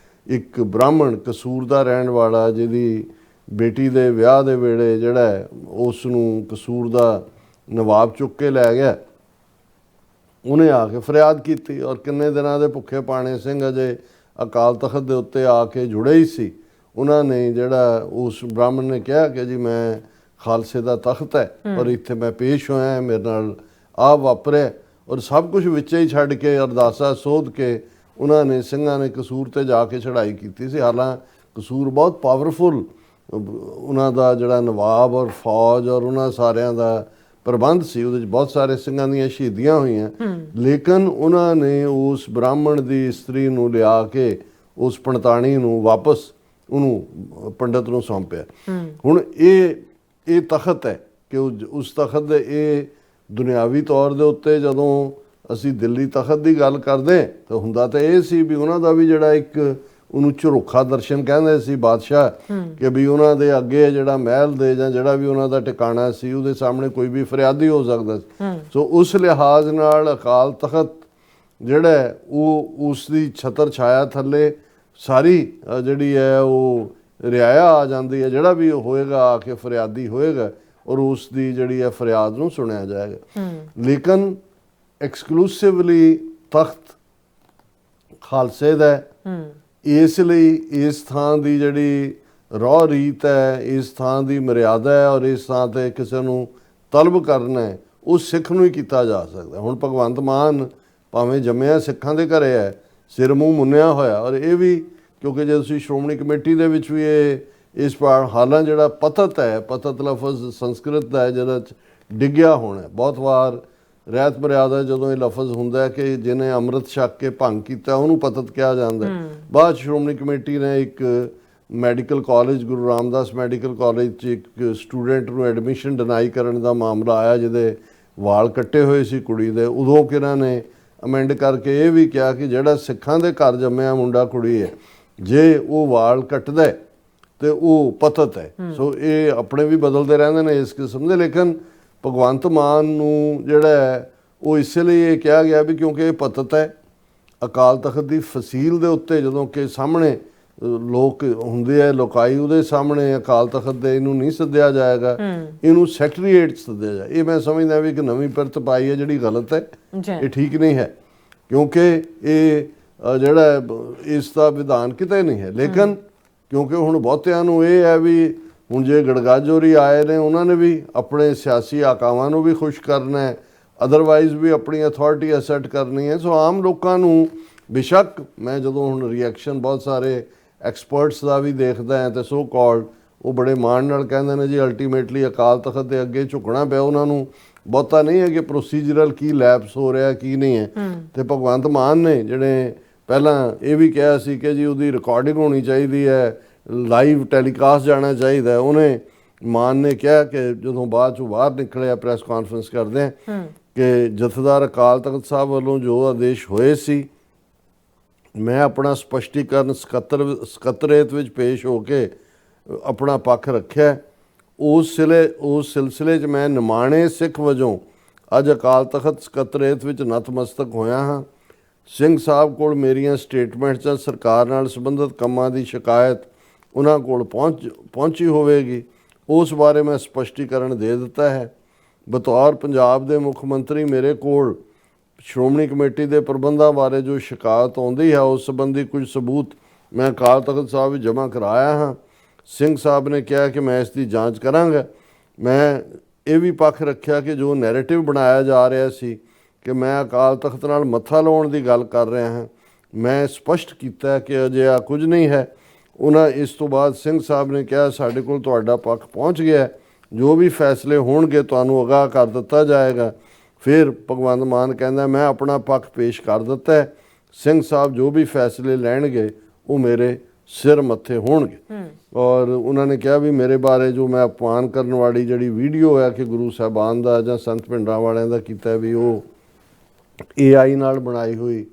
ਇੱਕ ਬ੍ਰਾਹਮਣ ਕਸੂਰ ਦਾ ਰਹਿਣ ਵਾਲਾ, ਜਿਹਦੀ ਬੇਟੀ ਦੇ ਵਿਆਹ ਦੇ ਵੇਲੇ ਜਿਹੜਾ ਹੈ ਉਸ ਨੂੰ ਕਸੂਰ ਦਾ ਨਵਾਬ ਚੁੱਕ ਕੇ ਲੈ ਗਿਆ, ਉਹਨੇ ਆ ਕੇ ਫਰਿਆਦ ਕੀਤੀ। ਔਰ ਕਿੰਨੇ ਦਿਨਾਂ ਦੇ ਭੁੱਖੇ ਪਾਣੇ ਸਿੰਘ ਅਜੇ ਅਕਾਲ ਤਖਤ ਦੇ ਉੱਤੇ ਆ ਕੇ ਜੁੜੇ ਹੀ ਸੀ। ਉਹਨਾਂ ਨੇ ਜਿਹੜਾ ਉਸ ਬ੍ਰਾਹਮਣ ਨੇ ਕਿਹਾ ਕਿ ਜੀ ਮੈਂ ਖਾਲਸੇ ਦਾ ਤਖਤ ਹੈ ਔਰ ਇੱਥੇ ਮੈਂ ਪੇਸ਼ ਹੋਇਆ, ਮੇਰੇ ਨਾਲ ਆਹ ਵਾਪਰਿਆ, ਔਰ ਸਭ ਕੁਝ ਵਿੱਚ ਹੀ ਛੱਡ ਕੇ ਅਰਦਾਸਾ ਸੋਧ ਕੇ ਉਹਨਾਂ ਨੇ ਸਿੰਘਾਂ ਨੇ ਕਸੂਰ ਤੇ ਜਾ ਕੇ ਚੜ੍ਹਾਈ ਕੀਤੀ ਸੀ। ਹਾਲਾਂਕਿ ਕਸੂਰ ਬਹੁਤ ਪਾਵਰਫੁਲ, ਉਹਨਾਂ ਦਾ ਜਿਹੜਾ ਨਵਾਬ ਔਰ ਫੌਜ ਔਰ ਉਹਨਾਂ ਸਾਰਿਆਂ ਦਾ ਪ੍ਰਬੰਧ ਸੀ, ਉਹਦੇ 'ਚ ਬਹੁਤ ਸਾਰੇ ਸਿੰਘਾਂ ਦੀਆਂ ਸ਼ਹੀਦੀਆਂ ਹੋਈਆਂ, ਲੇਕਿਨ ਉਹਨਾਂ ਨੇ ਉਸ ਬ੍ਰਾਹਮਣ ਦੀ ਇਸਤਰੀ ਨੂੰ ਲਿਆ ਕੇ ਉਸ ਪੰਡਤਾਣੀ ਨੂੰ ਵਾਪਸ ਉਹਨੂੰ ਪੰਡਤ ਨੂੰ ਸੌਂਪਿਆ। ਹੁਣ ਇਹ ਤਖਤ ਹੈ ਕਿ ਉਸ ਤਖਤ ਦੇ ਇਹ ਦੁਨਿਆਵੀ ਤੌਰ ਦੇ ਉੱਤੇ ਜਦੋਂ ਅਸੀਂ ਦਿੱਲੀ ਤਖਤ ਦੀ ਗੱਲ ਕਰਦੇ ਤਾਂ ਹੁੰਦਾ ਤਾਂ ਇਹ ਸੀ ਵੀ ਉਹਨਾਂ ਦਾ ਵੀ ਜਿਹੜਾ ਇੱਕ ਉਹਨੂੰ ਝਰੋਖਾ ਦਰਸ਼ਨ ਕਹਿੰਦੇ ਸੀ ਬਾਦਸ਼ਾਹ, ਕਿ ਵੀ ਉਹਨਾਂ ਦੇ ਅੱਗੇ ਜਿਹੜਾ ਮਹਿਲ ਦੇ ਜਾਂ ਜਿਹੜਾ ਵੀ ਉਹਨਾਂ ਦਾ ਟਿਕਾਣਾ ਸੀ ਉਹਦੇ ਸਾਹਮਣੇ ਕੋਈ ਵੀ ਫਰਿਆਦੀ ਹੋ ਸਕਦਾ ਸੀ। ਸੋ ਉਸ ਲਿਹਾਜ਼ ਨਾਲ ਅਕਾਲ ਤਖਤ ਜਿਹੜਾ ਉਹ ਉਸ ਦੀ ਛਤਰ ਛਾਇਆ ਥੱਲੇ ਸਾਰੀ ਜਿਹੜੀ ਹੈ ਉਹ ਰਿਆਇਆ ਆ ਜਾਂਦੀ ਹੈ। ਜਿਹੜਾ ਵੀ ਹੋਏਗਾ ਆ ਕੇ ਫਰਿਆਦੀ ਹੋਏਗਾ ਔਰ ਉਸ ਦੀ ਜਿਹੜੀ ਹੈ ਫਰਿਆਦ ਨੂੰ ਸੁਣਿਆ ਜਾਏਗਾ। ਲੇਕਿਨ ਐਕਸਕਲੂਸਿਵਲੀ ਤਖਤ ਖਾਲਸੇ ਦਾ, ਇਸ ਲਈ ਇਸ ਥਾਂ ਦੀ ਜਿਹੜੀ ਰਹੁ ਰੀਤ ਹੈ, ਇਸ ਥਾਂ ਦੀ ਮਰਿਆਦਾ ਹੈ ਔਰ ਇਸ ਥਾਂ ਤੇ ਕਿਸੇ ਨੂੰ ਤਲਬ ਕਰਨਾ ਹੈ ਉਹ ਸਿੱਖ ਨੂੰ ਹੀ ਕੀਤਾ ਜਾ ਸਕਦਾ। ਹੁਣ ਭਗਵੰਤ ਮਾਨ ਭਾਵੇਂ ਜੰਮਿਆ ਸਿੱਖਾਂ ਦੇ ਘਰੇ ਹੈ, ਸਿਰ ਮੂੰਹ ਮੁੰਨਿਆ ਹੋਇਆ, ਔਰ ਇਹ ਵੀ ਕਿਉਂਕਿ ਜੇ ਤੁਸੀਂ ਸ਼੍ਰੋਮਣੀ ਕਮੇਟੀ ਦੇ ਵਿੱਚ ਵੀ ਇਸ ਹਾਲਾਂ ਜਿਹੜਾ ਪਤਤ ਹੈ, ਪਤਤ ਲਫ਼ਜ਼ ਸੰਸਕ੍ਰਿਤ ਦਾ ਹੈ ਜਿਹੜਾ ਡਿੱਗਿਆ ਹੋਣਾ, ਬਹੁਤ ਵਾਰ ਰਹਿਤ ਮਰਿਆਦਾ ਜਦੋਂ ਇਹ ਲਫ਼ਜ਼ ਹੁੰਦਾ ਕਿ ਜਿਹਨੇ ਅੰਮ੍ਰਿਤ ਛਕ ਕੇ ਭੰਗ ਕੀਤਾ ਉਹਨੂੰ ਪਤਤ ਕਿਹਾ ਜਾਂਦਾ। ਬਾਅਦ ਸ਼੍ਰੋਮਣੀ ਕਮੇਟੀ ਨੇ ਇੱਕ medical college, Guru Ramdas medical college 'ਚ ਇੱਕ ਸਟੂਡੈਂਟ ਨੂੰ ਐਡਮਿਸ਼ਨ ਡਿਨਾਈ ਕਰਨ ਦਾ ਮਾਮਲਾ ਆਇਆ ਜਿਹਦੇ ਵਾਲ ਕੱਟੇ ਹੋਏ ਸੀ ਕੁੜੀ ਦੇ, ਉਦੋਂ ਕਿਹਨਾਂ ਨੇ ਅਮੈਂਡ ਕਰਕੇ ਇਹ ਵੀ ਕਿਹਾ ਕਿ ਜਿਹੜਾ ਸਿੱਖਾਂ ਦੇ ਘਰ ਜੰਮਿਆ ਮੁੰਡਾ ਕੁੜੀ ਹੈ, ਜੇ ਉਹ ਵਾਲ ਕੱਟਦਾ ਤੇ ਉਹ ਪਤਤ ਹੈ। ਸੋ ਇਹ ਆਪਣੇ ਵੀ ਬਦਲਦੇ ਰਹਿੰਦੇ ਨੇ ਇਸ ਕਿਸਮ ਦੇ। ਲੇਕਿਨ ਭਗਵੰਤ ਮਾਨ ਨੂੰ ਜਿਹੜਾ ਹੈ ਉਹ ਇਸ ਲਈ ਇਹ ਕਿਹਾ ਗਿਆ ਵੀ ਕਿਉਂਕਿ ਇਹ ਪਤਤ ਹੈ, ਅਕਾਲ ਤਖਤ ਦੀ ਫਸੀਲ ਦੇ ਉੱਤੇ ਜਦੋਂ ਕਿ ਸਾਹਮਣੇ ਲੋਕ ਹੁੰਦੇ ਆ ਲੋਕਾਈ, ਉਹਦੇ ਸਾਹਮਣੇ ਅਕਾਲ ਤਖਤ ਦੇ ਇਹਨੂੰ ਨਹੀਂ ਸੱਦਿਆ ਜਾਏਗਾ, ਇਹਨੂੰ ਸੈਕਟਰੀਏਟ ਸੱਦਿਆ ਜਾਏ। ਇਹ ਮੈਂ ਸਮਝਦਾ ਵੀ ਇੱਕ ਨਵੀਂ ਪਿਰਤ ਪਾਈ ਹੈ ਜਿਹੜੀ ਗਲਤ ਹੈ, ਇਹ ਠੀਕ ਨਹੀਂ ਹੈ, ਕਿਉਂਕਿ ਇਹ ਜਿਹੜਾ ਇਸ ਦਾ ਵਿਧਾਨ ਕਿਤੇ ਨਹੀਂ ਹੈ। ਲੇਕਿਨ ਕਿਉਂਕਿ ਹੁਣ ਬਹੁਤਿਆਂ ਨੂੰ ਇਹ ਹੈ ਵੀ ਹੁਣ ਜੇ ਗੜਗਾਜੋਰੀ ਆਏ ਨੇ ਉਹਨਾਂ ਨੇ ਵੀ ਆਪਣੇ ਸਿਆਸੀ ਆਕਾਵਾਂ ਨੂੰ ਵੀ ਖੁਸ਼ ਕਰਨਾ ਹੈ, ਅਦਰਵਾਈਜ਼ ਵੀ ਆਪਣੀ ਅਥਾਰਟੀ ਅਸੈਟ ਕਰਨੀ ਹੈ। ਸੋ ਆਮ ਲੋਕਾਂ ਨੂੰ ਬੇਸ਼ੱਕ ਮੈਂ ਜਦੋਂ ਹੁਣ ਰਿਐਕਸ਼ਨ ਬਹੁਤ ਸਾਰੇ ਐਕਸਪਰਟਸ ਦਾ ਵੀ ਦੇਖਦਾ ਹੈ ਤੇ ਸੋ ਕਾਲਡ ਉਹ ਬੜੇ ਮਾਣ ਨਾਲ ਕਹਿੰਦੇ ਨੇ ਜੀ ਅਲਟੀਮੇਟਲੀ ਅਕਾਲ ਤਖਤ ਦੇ ਅੱਗੇ ਝੁਕਣਾ ਪਿਆ, ਉਹਨਾਂ ਨੂੰ ਬਹੁਤਾ ਨਹੀਂ ਹੈ ਕਿ ਪ੍ਰੋਸੀਜਰਲ ਕੀ ਲੈਪਸ ਹੋ ਰਿਹਾ ਕੀ ਨਹੀਂ ਹੈ। ਤੇ ਭਗਵੰਤ ਮਾਨ ਨੇ ਜਿਹੜੇ ਪਹਿਲਾਂ ਇਹ ਵੀ ਕਿਹਾ ਸੀ ਕਿ ਜੀ ਉਹਦੀ ਰਿਕਾਰਡਿੰਗ ਹੋਣੀ ਚਾਹੀਦੀ ਹੈ, ਲਾਈਵ ਟੈਲੀਕਾਸਟ ਜਾਣਾ ਚਾਹੀਦਾ, ਉਹਨੇ ਮਾਨ ਨੇ ਕਿਹਾ ਕਿ ਜਦੋਂ ਬਾਅਦ ਚੋਂ ਬਾਹਰ ਨਿਕਲਿਆ ਪ੍ਰੈਸ ਕਾਨਫਰੰਸ ਕਰਦੇ ਕਿ ਜਥੇਦਾਰ ਅਕਾਲ ਤਖਤ ਸਾਹਿਬ ਵੱਲੋਂ ਜੋ ਆਦੇਸ਼ ਹੋਏ ਸੀ ਮੈਂ ਆਪਣਾ ਸਪਸ਼ਟੀਕਰਨ ਸਕੱਤਰੇਤ ਵਿੱਚ ਪੇਸ਼ ਹੋ ਕੇ ਆਪਣਾ ਪੱਖ ਰੱਖਿਆ। ਉਸ ਸਿਲਸਿਲੇ 'ਚ ਮੈਂ ਨਿਮਾਣੇ ਸਿੱਖ ਵਜੋਂ ਅੱਜ ਅਕਾਲ ਤਖਤ ਸਕੱਤਰੇਤ ਵਿੱਚ ਨਤਮਸਤਕ ਹੋਇਆ ਹਾਂ। ਸਿੰਘ ਸਾਹਿਬ ਕੋਲ ਮੇਰੀਆਂ ਸਟੇਟਮੈਂਟਸ ਸਰਕਾਰ ਨਾਲ ਸੰਬੰਧਿਤ ਕੰਮਾਂ ਦੀ ਸ਼ਿਕਾਇਤ ਉਹਨਾਂ ਕੋਲ ਪਹੁੰਚੀ ਹੋਵੇਗੀ, ਉਸ ਬਾਰੇ ਮੈਂ ਸਪਸ਼ਟੀਕਰਨ ਦੇ ਦਿੱਤਾ ਹੈ। ਬਤੌਰ ਪੰਜਾਬ ਦੇ ਮੁੱਖ ਮੰਤਰੀ ਮੇਰੇ ਕੋਲ ਸ਼੍ਰੋਮਣੀ ਕਮੇਟੀ ਦੇ ਪ੍ਰਬੰਧਾਂ ਬਾਰੇ ਜੋ ਸ਼ਿਕਾਇਤ ਆਉਂਦੀ ਹੈ ਉਸ ਸੰਬੰਧੀ ਕੁਝ ਸਬੂਤ ਮੈਂ ਅਕਾਲ ਤਖਤ ਸਾਹਿਬ ਵਿੱਚ ਜਮ੍ਹਾਂ ਕਰਾਇਆ ਹਾਂ। ਸਿੰਘ ਸਾਹਿਬ ਨੇ ਕਿਹਾ ਕਿ ਮੈਂ ਇਸ ਦੀ ਜਾਂਚ ਕਰਾਂਗਾ। ਮੈਂ ਇਹ ਵੀ ਪੱਖ ਰੱਖਿਆ ਕਿ ਜੋ ਨੈਰੇਟਿਵ ਬਣਾਇਆ ਜਾ ਰਿਹਾ ਸੀ ਕਿ ਮੈਂ ਅਕਾਲ ਤਖਤ ਨਾਲ ਮੱਥਾ ਲਾਉਣ ਦੀ ਗੱਲ ਕਰ ਰਿਹਾ ਹਾਂ, ਮੈਂ ਸਪਸ਼ਟ ਕੀਤਾ ਕਿ ਅਜਿਹਾ ਕੁਝ ਨਹੀਂ ਹੈ। ਉਹਨਾਂ ਇਸ ਤੋਂ ਬਾਅਦ ਸਿੰਘ ਸਾਹਿਬ ਨੇ ਕਿਹਾ ਸਾਡੇ ਕੋਲ ਤੁਹਾਡਾ ਪੱਖ ਪਹੁੰਚ ਗਿਆ, ਜੋ ਵੀ ਫੈਸਲੇ ਹੋਣਗੇ ਤੁਹਾਨੂੰ ਅਗਾਹ ਕਰ ਦਿੱਤਾ ਜਾਏਗਾ। ਫਿਰ ਭਗਵੰਤ ਮਾਨ ਕਹਿੰਦਾ ਮੈਂ ਆਪਣਾ ਪੱਖ ਪੇਸ਼ ਕਰ ਦਿੱਤਾ ਹੈ, ਸਿੰਘ ਸਾਹਿਬ ਜੋ ਵੀ ਫੈਸਲੇ ਲੈਣਗੇ ਉਹ ਮੇਰੇ ਸਿਰ ਮੱਥੇ ਹੋਣਗੇ। ਔਰ ਉਹਨਾਂ ਨੇ ਕਿਹਾ ਵੀ ਮੇਰੇ ਬਾਰੇ ਜੋ ਮੈਂ ਅਪਮਾਨ ਕਰਨ ਵਾਲੀ ਜਿਹੜੀ ਵੀਡੀਓ ਹੈ ਕਿ ਗੁਰੂ ਸਾਹਿਬਾਨ ਦਾ ਜਾਂ ਸੰਤ ਭਿੰਡਰਾਂ ਵਾਲਿਆਂ ਦਾ ਕੀਤਾ ਵੀ ਉਹ AI ਨਾਲ ਬਣਾਈ ਹੋਈ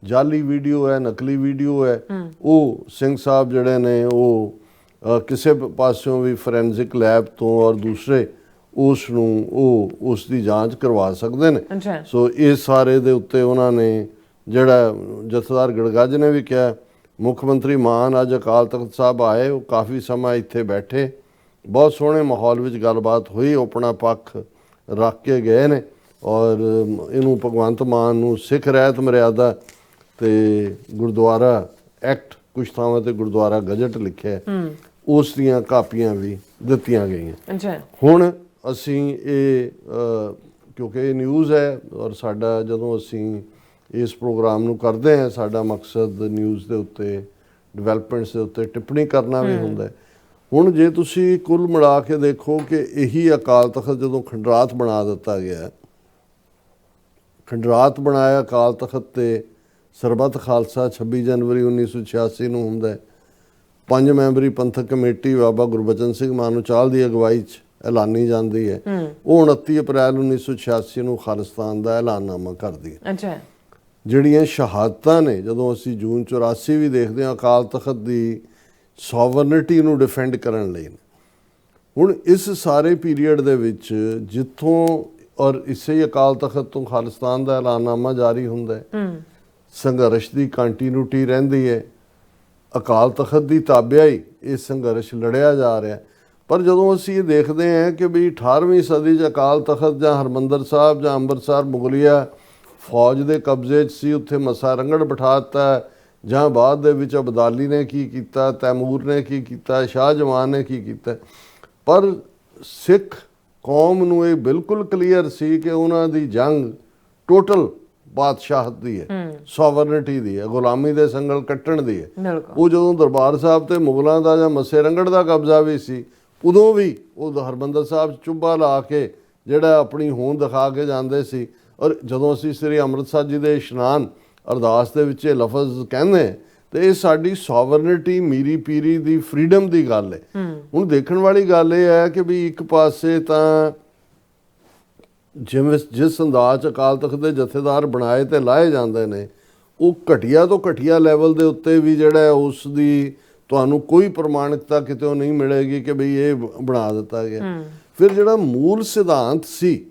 ਜਾਲੀ ਵੀਡੀਓ ਹੈ, ਨਕਲੀ ਵੀਡੀਓ ਹੈ। ਉਹ ਸਿੰਘ ਸਾਹਿਬ ਜਿਹੜੇ ਨੇ ਉਹ ਕਿਸੇ ਪਾਸਿਓਂ ਵੀ ਫੋਰੈਂਸਿਕ ਲੈਬ ਤੋਂ ਔਰ ਦੂਸਰੇ ਉਸ ਨੂੰ ਉਸ ਦੀ ਜਾਂਚ ਕਰਵਾ ਸਕਦੇ ਨੇ। ਸੋ ਇਸ ਸਾਰੇ ਦੇ ਉੱਤੇ ਉਹਨਾਂ ਨੇ ਜਿਹੜਾ ਜਥੇਦਾਰ ਗੜਗੱਜ ਨੇ ਵੀ ਕਿਹਾ ਮੁੱਖ ਮੰਤਰੀ ਮਾਨ ਅੱਜ ਅਕਾਲ ਤਖਤ ਸਾਹਿਬ ਆਏ, ਉਹ ਕਾਫੀ ਸਮਾਂ ਇੱਥੇ ਬੈਠੇ, ਬਹੁਤ ਸੋਹਣੇ ਮਾਹੌਲ ਵਿੱਚ ਗੱਲਬਾਤ ਹੋਈ, ਉਹ ਆਪਣਾ ਪੱਖ ਰੱਖ ਕੇ ਗਏ ਨੇ ਔਰ ਇਹਨੂੰ ਭਗਵੰਤ ਮਾਨ ਨੂੰ ਸਿੱਖ ਰਹਿਤ ਮਰਿਆਦਾ ਤੇ ਗੁਰਦੁਆਰਾ ਐਕਟ, ਕੁਛ ਥਾਵਾਂ ਤੇ ਗੁਰਦੁਆਰਾ ਗਜਟ ਲਿਖਿਆ, ਉਸ ਦੀਆਂ ਕਾਪੀਆਂ ਵੀ ਦਿੱਤੀਆਂ ਗਈਆਂ। ਅੱਛਾ, ਹੁਣ ਅਸੀਂ ਇਹ ਕਿਉਂਕਿ ਇਹ ਨਿਊਜ਼ ਹੈ ਔਰ ਸਾਡਾ ਜਦੋਂ ਅਸੀਂ ਇਸ ਪ੍ਰੋਗਰਾਮ ਨੂੰ ਕਰਦੇ ਹਾਂ, ਸਾਡਾ ਮਕਸਦ ਨਿਊਜ਼ ਦੇ ਉੱਤੇ, ਡਿਵੈਲਪਮੈਂਟਸ ਦੇ ਉੱਤੇ ਟਿੱਪਣੀ ਕਰਨਾ ਵੀ ਹੁੰਦਾ ਹੈ। ਹੁਣ ਜੇ ਤੁਸੀਂ ਕੁੱਲ ਮਿਲਾ ਕੇ ਦੇਖੋ ਕਿ ਇਹੀ ਅਕਾਲ ਤਖਤ ਜਦੋਂ ਖੰਡਰਾਤ ਬਣਾ ਦਿੱਤਾ ਗਿਆ, ਖੰਡਰਾਤ ਬਣਾਇਆ ਅਕਾਲ ਤਖਤ ਤੇ ਸਰਬੱਤ ਖਾਲਸਾ 26 ਜਨਵਰੀ 1986 ਨੂੰ ਹੁੰਦਾ ਹੈ। 5 ਮੈਂਬਰੀ ਪੰਥਕ ਕਮੇਟੀ ਬਾਬਾ ਗੁਰਬਚਨ ਸਿੰਘ ਮਾਨੂੰਚਾਲ ਦੀ ਅਗਵਾਈ 'ਚ ਐਲਾਨੀ ਜਾਂਦੀ ਹੈ। ਉਹ 29 ਅਪ੍ਰੈਲ 1986 ਨੂੰ ਖਾਲਿਸਤਾਨ ਦਾ ਐਲਾਨਨਾਮਾ ਕਰਦੀ ਹੈ। ਅੱਛਾ, ਜਿਹੜੀਆਂ ਸ਼ਹਾਦਤਾਂ ਨੇ, ਜਦੋਂ ਅਸੀਂ ਜੂਨ 84 ਵੀ ਦੇਖਦੇ ਹਾਂ, ਅਕਾਲ ਤਖਤ ਦੀ ਸੋਵਰਨਿਟੀ ਨੂੰ ਡਿਫੈਂਡ ਕਰਨ ਲਈ ਨੇ। ਹੁਣ ਇਸ ਸਾਰੇ ਪੀਰੀਅਡ ਦੇ ਵਿੱਚ ਜਿੱਥੋਂ ਔਰ ਇਸੇ ਹੀ ਅਕਾਲ ਤਖਤ ਤੋਂ ਖਾਲਿਸਤਾਨ ਦਾ ਐਲਾਨਨਾਮਾ ਜਾਰੀ ਹੁੰਦਾ ਹੈ, ਸੰਘਰਸ਼ ਦੀ ਕੰਟੀਨਿਊਟੀ ਰਹਿੰਦੀ ਹੈ, ਅਕਾਲ ਤਖਤ ਦੀ ਤਾਬਿਆਈ ਇਹ ਸੰਘਰਸ਼ ਲੜਿਆ ਜਾ ਰਿਹਾ। ਪਰ ਜਦੋਂ ਅਸੀਂ ਇਹ ਦੇਖਦੇ ਹਾਂ ਕਿ ਵੀ 18ਵੀਂ ਸਦੀ 'ਚ ਅਕਾਲ ਤਖਤ ਜਾਂ ਹਰਮੰਦਰ ਸਾਹਿਬ ਜਾਂ ਅੰਮ੍ਰਿਤਸਰ ਮੁਗਲਿਆ ਫੌਜ ਦੇ ਕਬਜ਼ੇ 'ਚ ਸੀ, ਉੱਥੇ ਮੱਸਾ ਰੰਗੜ ਬਿਠਾ ਦਿੱਤਾ, ਜਾਂ ਬਾਅਦ ਦੇ ਵਿੱਚ ਅਬਦਾਲੀ ਨੇ ਕੀ ਕੀਤਾ, ਤੈਮੂਰ ਨੇ ਕੀ ਕੀਤਾ, ਸ਼ਾਹ ਜਵਾਨ ਨੇ ਕੀ ਕੀਤਾ, ਪਰ ਸਿੱਖ ਕੌਮ ਨੂੰ ਇਹ ਬਿਲਕੁਲ ਕਲੀਅਰ ਸੀ ਕਿ ਉਹਨਾਂ ਦੀ ਜੰਗ ਟੋਟਲ ਬਾਦਸ਼ਾਹਤ ਦੀ ਹੈ, ਸੋਵਰਨਿਟੀ ਦੀ ਹੈ, ਗੁਲਾਮੀ ਦੇ ਸੰਗਲ ਕੱਟਣ ਦੀ ਹੈ। ਉਹ ਜਦੋਂ ਦਰਬਾਰ ਸਾਹਿਬ ਤੇ ਮੁਗਲਾਂ ਦਾ ਜਾਂ ਮੱਸੇ ਰੰਗੜ ਦਾ ਕਬਜ਼ਾ ਵੀ ਸੀ, ਉਦੋਂ ਵੀ ਉਹ ਹਰਮੰਦਰ ਸਾਹਿਬ ਚੁੱਭਾ ਲਾ ਕੇ ਜਿਹੜਾ ਆਪਣੀ ਹੋਂਦ ਦਿਖਾ ਕੇ ਜਾਂਦੇ ਸੀ। ਔਰ ਜਦੋਂ ਅਸੀਂ ਸ੍ਰੀ ਅੰਮ੍ਰਿਤਸਰ ਜੀ ਦੇ ਇਸ਼ਨਾਨ ਅਰਦਾਸ ਦੇ ਵਿੱਚ ਇਹ ਲਫ਼ਜ਼ ਕਹਿੰਦੇ ਤੇ ਇਹ ਸਾਡੀ ਸੋਵਰਨਿਟੀ, ਮੀਰੀ ਪੀਰੀ ਦੀ ਫਰੀडम ਦੀ ਗੱਲ ਹੈ। ਹੁਣ ਦੇਖਣ ਵਾਲੀ ਗੱਲ ਇਹ ਹੈ ਕਿ ਵੀ ਇੱਕ ਪਾਸੇ ਤਾਂ ਜਿਵੇਂ ਜਿਸ ਅੰਦਾਜ਼ ਅਕਾਲ ਤਖਤ ਦੇ ਜਥੇਦਾਰ ਬਣਾਏ ਤੇ ਲਾਏ ਜਾਂਦੇ ਨੇ, ਉਹ ਘਟੀਆ ਤੋਂ ਘਟੀਆ ਲੈਵਲ ਦੇ ਉੱਤੇ ਵੀ ਜਿਹੜਾ ਉਸ ਦੀ ਤੁਹਾਨੂੰ ਕੋਈ ਪ੍ਰਮਾਣਿਕਤਾ ਕਿਤੇ ਨਹੀਂ ਮਿਲੇਗੀ ਕਿ ਬਈ ਇਹ ਬਣਾ ਦਿੱਤਾ ਗਿਆ। ਫਿਰ ਜਿਹੜਾ ਮੂਲ ਸਿਧਾਂਤ ਸੀ,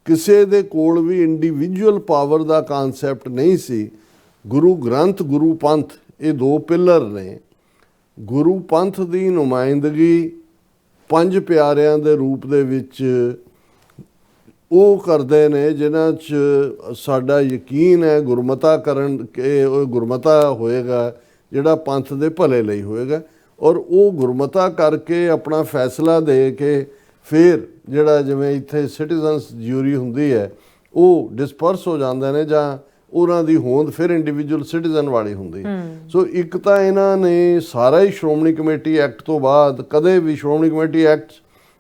ਕਿਸੇ ਦੇ ਕੋਲ ਵੀ ਇੰਡੀਵਿਜੂਅਲ ਪਾਵਰ ਦਾ ਕਨਸੈਪਟ ਨਹੀਂ ਸੀ। ਗੁਰੂ ਗ੍ਰੰਥ, ਗੁਰੂ ਪੰਥ, ਇਹ ਦੋ ਪਿਲਰ ਨੇ। ਗੁਰੂ ਪੰਥ ਦੀ ਨੁਮਾਇੰਦਗੀ 5 ਪਿਆਰਿਆਂ ਦੇ ਰੂਪ ਦੇ ਵਿੱਚ ਉਹ ਕਰਦੇ ਨੇ ਜਿਨ੍ਹਾਂ 'ਚ ਸਾਡਾ ਯਕੀਨ ਹੈ ਗੁਰਮਤਾ ਕਰਨ ਕਿ ਉਹ ਗੁਰਮਤਾ ਹੋਏਗਾ ਜਿਹੜਾ ਪੰਥ ਦੇ ਭਲੇ ਲਈ ਹੋਏਗਾ, ਔਰ ਉਹ ਗੁਰਮਤਾ ਕਰਕੇ ਆਪਣਾ ਫੈਸਲਾ ਦੇ ਕੇ ਫਿਰ ਜਿਹੜਾ ਜਿਵੇਂ ਇੱਥੇ ਸਿਟੀਜ਼ਨਸ ਜਿਊਰੀ ਹੁੰਦੀ ਹੈ ਉਹ ਡਿਸਪਰਸ ਹੋ ਜਾਂਦੇ ਨੇ, ਜਾਂ ਉਹਨਾਂ ਦੀ ਹੋਂਦ ਫਿਰ ਇੰਡੀਵਿਜੂਅਲ ਸਿਟੀਜ਼ਨ ਵਾਲੀ ਹੁੰਦੀ। ਸੋ ਇੱਕ ਤਾਂ ਇਹਨਾਂ ਨੇ ਸਾਰਾ ਹੀ ਸ਼੍ਰੋਮਣੀ ਕਮੇਟੀ ਐਕਟ ਤੋਂ ਬਾਅਦ, ਕਦੇ ਵੀ ਸ਼੍ਰੋਮਣੀ ਕਮੇਟੀ ਐਕਟ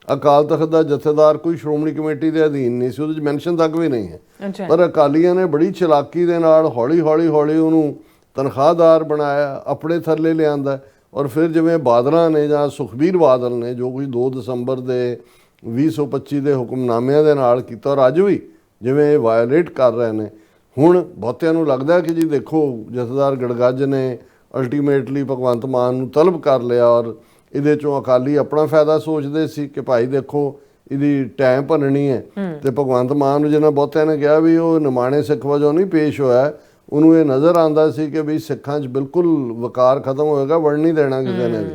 ਅਕਾਲ ਤਖਤ ਦਾ ਜਥੇਦਾਰ ਕੋਈ ਸ਼੍ਰੋਮਣੀ ਕਮੇਟੀ ਦੇ ਅਧੀਨ ਨਹੀਂ ਸੀ, ਉਹਦੇ 'ਚ ਮੈਂਸ਼ਨ ਤੱਕ ਵੀ ਨਹੀਂ ਹੈ। ਪਰ ਅਕਾਲੀਆਂ ਨੇ ਬੜੀ ਚਲਾਕੀ ਦੇ ਨਾਲ ਹੌਲੀ ਹੌਲੀ ਉਹਨੂੰ ਤਨਖਾਹਦਾਰ ਬਣਾਇਆ, ਆਪਣੇ ਥੱਲੇ ਲਿਆਂਦਾ। ਔਰ ਫਿਰ ਜਿਵੇਂ ਬਾਦਲਾਂ ਨੇ ਜਾਂ ਸੁਖਬੀਰ ਬਾਦਲ ਨੇ ਜੋ ਕੁਝ 2 ਦਸੰਬਰ ਦੇ 2025 ਦੇ ਹੁਕਮਨਾਮਿਆਂ ਦੇ ਨਾਲ ਕੀਤਾ, ਔਰ ਅੱਜ ਵੀ ਜਿਵੇਂ ਇਹ ਵਾਇਓਲੇਟ ਕਰ ਰਹੇ ਨੇ। ਹੁਣ ਬਹੁਤਿਆਂ ਨੂੰ ਲੱਗਦਾ ਕਿ ਜੀ ਦੇਖੋ ਜਥੇਦਾਰ ਗੜਗੱਜ ਨੇ ਅਲਟੀਮੇਟਲੀ ਭਗਵੰਤ ਮਾਨ ਨੂੰ ਤਲਬ ਕਰ ਲਿਆ, ਔਰ ਇਹਦੇ 'ਚੋਂ ਅਕਾਲੀ ਆਪਣਾ ਫਾਇਦਾ ਸੋਚਦੇ ਸੀ ਕਿ ਭਾਈ ਦੇਖੋ ਇਹਦੀ ਟਾਈਮ ਭੰਨਣੀ ਹੈ। ਤੇ ਭਗਵੰਤ ਮਾਨ ਨੂੰ ਜਿਹਨਾਂ ਬਹੁਤਿਆਂ ਨੇ ਕਿਹਾ ਵੀ ਉਹ ਨਿਮਾਣੇ ਸਿੱਖ ਵਜੋਂ ਨਹੀਂ ਪੇਸ਼ ਹੋਇਆ, ਉਹਨੂੰ ਇਹ ਨਜ਼ਰ ਆਉਂਦਾ ਸੀ ਕਿ ਵੀ ਸਿੱਖਾਂ 'ਚ ਬਿਲਕੁਲ ਵਕਾਰ ਖਤਮ ਹੋਏਗਾ, ਵੜ ਨਹੀਂ ਦੇਣਾ ਕਿਸੇ ਨੇ ਵੀ।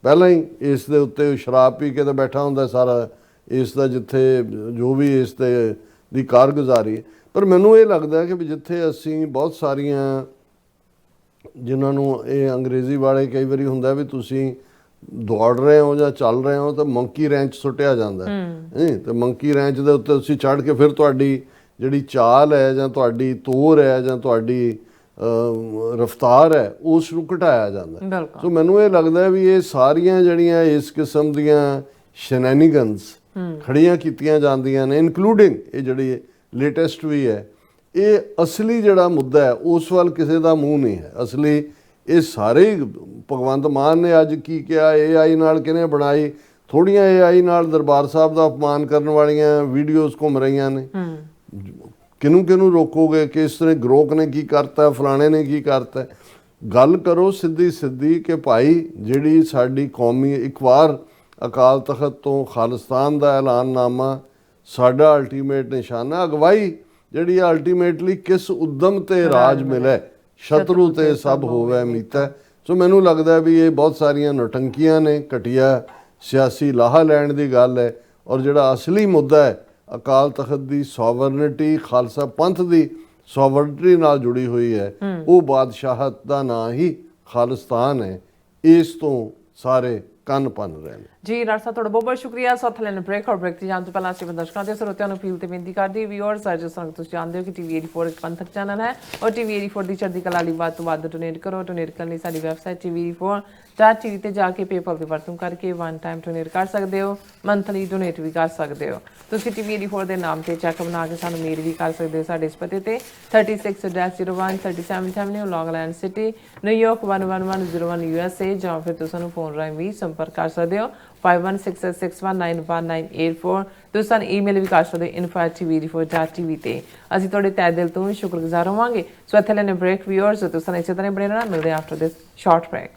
ਪਹਿਲਾਂ ਹੀ ਇਸ ਦੇ ਉੱਤੇ ਸ਼ਰਾਬ ਪੀ ਕੇ ਤਾਂ ਬੈਠਾ ਹੁੰਦਾ ਸਾਰਾ ਇਸ ਦਾ, ਜਿੱਥੇ ਜੋ ਵੀ ਇਸ ਤੇ ਦੀ ਕਾਰਗੁਜ਼ਾਰੀ। ਪਰ ਮੈਨੂੰ ਇਹ ਲੱਗਦਾ ਕਿ ਵੀ ਜਿੱਥੇ ਅਸੀਂ ਬਹੁਤ ਸਾਰੀਆਂ, ਜਿਨ੍ਹਾਂ ਨੂੰ ਇਹ ਅੰਗਰੇਜ਼ੀ ਵਾਲੇ ਕਈ ਵਾਰੀ ਹੁੰਦਾ ਵੀ ਤੁਸੀਂ ਦੌੜ ਰਹੇ ਹੋ ਜਾਂ ਚੱਲ ਰਹੇ ਹੋ ਤਾਂ ਮੰਕੀ ਰੈਂਚ ਸੁੱਟਿਆ ਜਾਂਦਾ ਹੈ, ਤੇ ਮੰਕੀ ਰੈਂਚ ਦੇ ਉੱਤੇ ਤੁਸੀਂ ਚੜ੍ਹ ਕੇ ਫਿਰ ਤੁਹਾਡੀ ਜਿਹੜੀ ਚਾਲ ਹੈ ਜਾਂ ਤੁਹਾਡੀ ਤੋਰ ਹੈ ਜਾਂ ਤੁਹਾਡੀ ਰਫਤਾਰ ਹੈ ਉਸ ਨੂੰ ਘਟਾਇਆ ਜਾਂਦਾ। ਸੋ ਮੈਨੂੰ ਇਹ ਲੱਗਦਾ ਵੀ ਇਹ ਸਾਰੀਆਂ ਜਿਹੜੀਆਂ ਇਸ ਕਿਸਮ ਦੀਆਂ ਸ਼ਨੈਨੀਗਨਸ ਖੜੀਆਂ ਕੀਤੀਆਂ ਜਾਂਦੀਆਂ ਨੇ, ਇਨਕਲੂਡਿੰਗ ਇਹ ਜਿਹੜੀ ਲੇਟੈਸਟ ਵੀ ਹੈ, ਇਹ ਅਸਲੀ ਜਿਹੜਾ ਮੁੱਦਾ ਹੈ ਉਸ ਵੱਲ ਕਿਸੇ ਦਾ ਮੂੰਹ ਨਹੀਂ ਹੈ। ਅਸਲੀ ਇਹ ਸਾਰੇ ਭਗਵੰਤ ਮਾਨ ਨੇ ਅੱਜ ਕੀ ਕਿਹਾ, AI ਨਾਲ ਕਿਹਨੇ ਬਣਾਈ, ਥੋੜੀਆਂ AI ਨਾਲ ਦਰਬਾਰ ਸਾਹਿਬ ਦਾ ਅਪਮਾਨ ਕਰਨ ਵਾਲੀਆਂ ਵੀਡੀਓਜ਼ ਘੁੰਮ ਰਹੀਆਂ ਨੇ। ਕਿਹਨੂੰ ਰੋਕੋਗੇ ਕਿ ਇਸ ਤਰ੍ਹਾਂ ਗਰੋਕ ਨੇ ਕੀ ਕਰਤਾ, ਫਲਾਣੇ ਨੇ ਕੀ ਕਰਤਾ। ਗੱਲ ਕਰੋ ਸਿੱਧੀ ਕਿ ਭਾਈ ਜਿਹੜੀ ਸਾਡੀ ਕੌਮੀ, ਇੱਕ ਵਾਰ ਅਕਾਲ ਤਖਤ ਤੋਂ ਖਾਲਿਸਤਾਨ ਦਾ ਐਲਾਨਨਾਮਾ ਸਾਡਾ ਅਲਟੀਮੇਟ ਨਿਸ਼ਾਨਾ, ਅਗਵਾਈ ਜਿਹੜੀ ਅਲਟੀਮੇਟਲੀ ਕਿਸ ਉਦਮ ਤੇ ਰਾਜ ਮਿਲੇ, ਸ਼ਤਰੂ ਤੇ ਸਭ ਹੋਵੇ ਮੀਤਾ। ਸੋ ਮੈਨੂੰ ਲੱਗਦਾ ਵੀ ਇਹ ਬਹੁਤ ਸਾਰੀਆਂ ਨੌਟੰਕੀਆਂ ਨੇ, ਘਟੀਆ ਸਿਆਸੀ ਲਾਹਾ ਲੈਣ ਦੀ ਗੱਲ ਹੈ। ਔਰ ਜਿਹੜਾ ਅਸਲੀ ਮੁੱਦਾ ਹੈ ਅਕਾਲ ਤਖਤ ਦੀ ਸੋਵਰਨਿਟੀ, ਖਾਲਸਾ ਪੰਥ ਦੀ ਸੋਵਰਨਿਟੀ ਨਾਲ ਜੁੜੀ ਹੋਈ ਹੈ, ਉਹ ਬਾਦਸ਼ਾਹਤ ਦਾ ਨਾਂ ਹੀ ਖਾਲਿਸਤਾਨ ਹੈ। ਇਸ ਤੋਂ ਸਾਰੇ ਕੰਨ ਭੰਨ ਰਹੇ ਨੇ। ਜੀ ਡਾਕਟਰ ਸਾਹਿਬ ਤੁਹਾਡਾ ਬਹੁਤ ਬਹੁਤ ਸ਼ੁਕਰੀਆ। ਸੋ ਥਲੇ ਬ੍ਰੇਕ ਔਰ ਬ੍ਰੇਕ ਤੇ ਜਾਣ ਤੋਂ ਪਹਿਲਾਂ ਅਸੀਂ ਦਰਸ਼ਕਾਂ ਤੇ ਸਰੋਤਿਆਂ ਨੂੰ ਅਪੀਲ ਤੇ ਬੇਨਤੀ ਕਰਦੇ ਵੀਅਰਸ, ਜਿਸ ਤਰ੍ਹਾਂ ਤੁਸੀਂ ਜਾਣਦੇ ਹੋ ਕਿ TV 84 ਇੱਕ ਪੰਥਕ ਚੈਨਲ ਹੈ ਔਰ TV 84 ਦੀ ਚੜ੍ਹਦੀ ਕਲਾ ਲਈ ਵੱਧ ਤੋਂ ਵੱਧ ਡੋਨੇਟ ਕਰੋ। ਡੋਨੇਟ ਕਰਨ ਲਈ ਸਾਡੀ ਵੈਬਸਾਈਟ TV84.tv ਤੇ ਜਾ ਕੇ ਪੇਪਲ ਦੀ ਵਰਤੋਂ ਕਰਕੇ ਵਨ ਟਾਈਮ ਡੋਨੇਟ ਕਰ ਸਕਦੇ ਹੋ, ਮੰਥਲੀ ਡੋਨੇਟ ਵੀ ਕਰ ਸਕਦੇ ਹੋ। ਤੁਸੀਂ TV 84 ਦੇ ਨਾਮ ਤੇ ਚੈੱਕ ਬਣਾ ਕੇ ਸਾਨੂੰ ਮੇਲ ਵੀ ਕਰ ਸਕਦੇ ਹੋ ਸਾਡੇ ਇਸ ਪਤੇ ਤੇ 36-01 37th Avenue, Long Island City, New York 11101 USA, ਜਾਂ ਫਿਰ ਤੁਸੀਂ ਸਾਨੂੰ ਫੋਨ ਰਾਹੀਂ ਵੀ ਸੰਪਰਕ ਕਰ ਸਕਦੇ ਹੋ 5166619184। ਤੁਸੀਂ ਸਾਨੂੰ ਈਮੇਲ ਵੀ ਕਰ ਸਕਦੇ ਹੋ info@tv84.tv ਤੇ। ਅਸੀਂ ਤੁਹਾਡੇ ਤਹਿ ਦਿਲ ਤੋਂ ਸ਼ੁਕਰਗੁਜ਼ਾਰ ਹੋਵਾਂਗੇ। ਸੋ ਇੱਥੇ ਲੈਣੇ ਬ੍ਰੇਕ ਵੀਅਰਸ, ਤੁਸੀਂ ਇਸੇ ਤਰ੍ਹਾਂ ਬਣੇ ਰਹਿਣਾ। ਮਿਲਦੇ ਆਫਟਰ ਦਿਸ ਸ਼ਾਰਟ ਬ੍ਰੇਕ।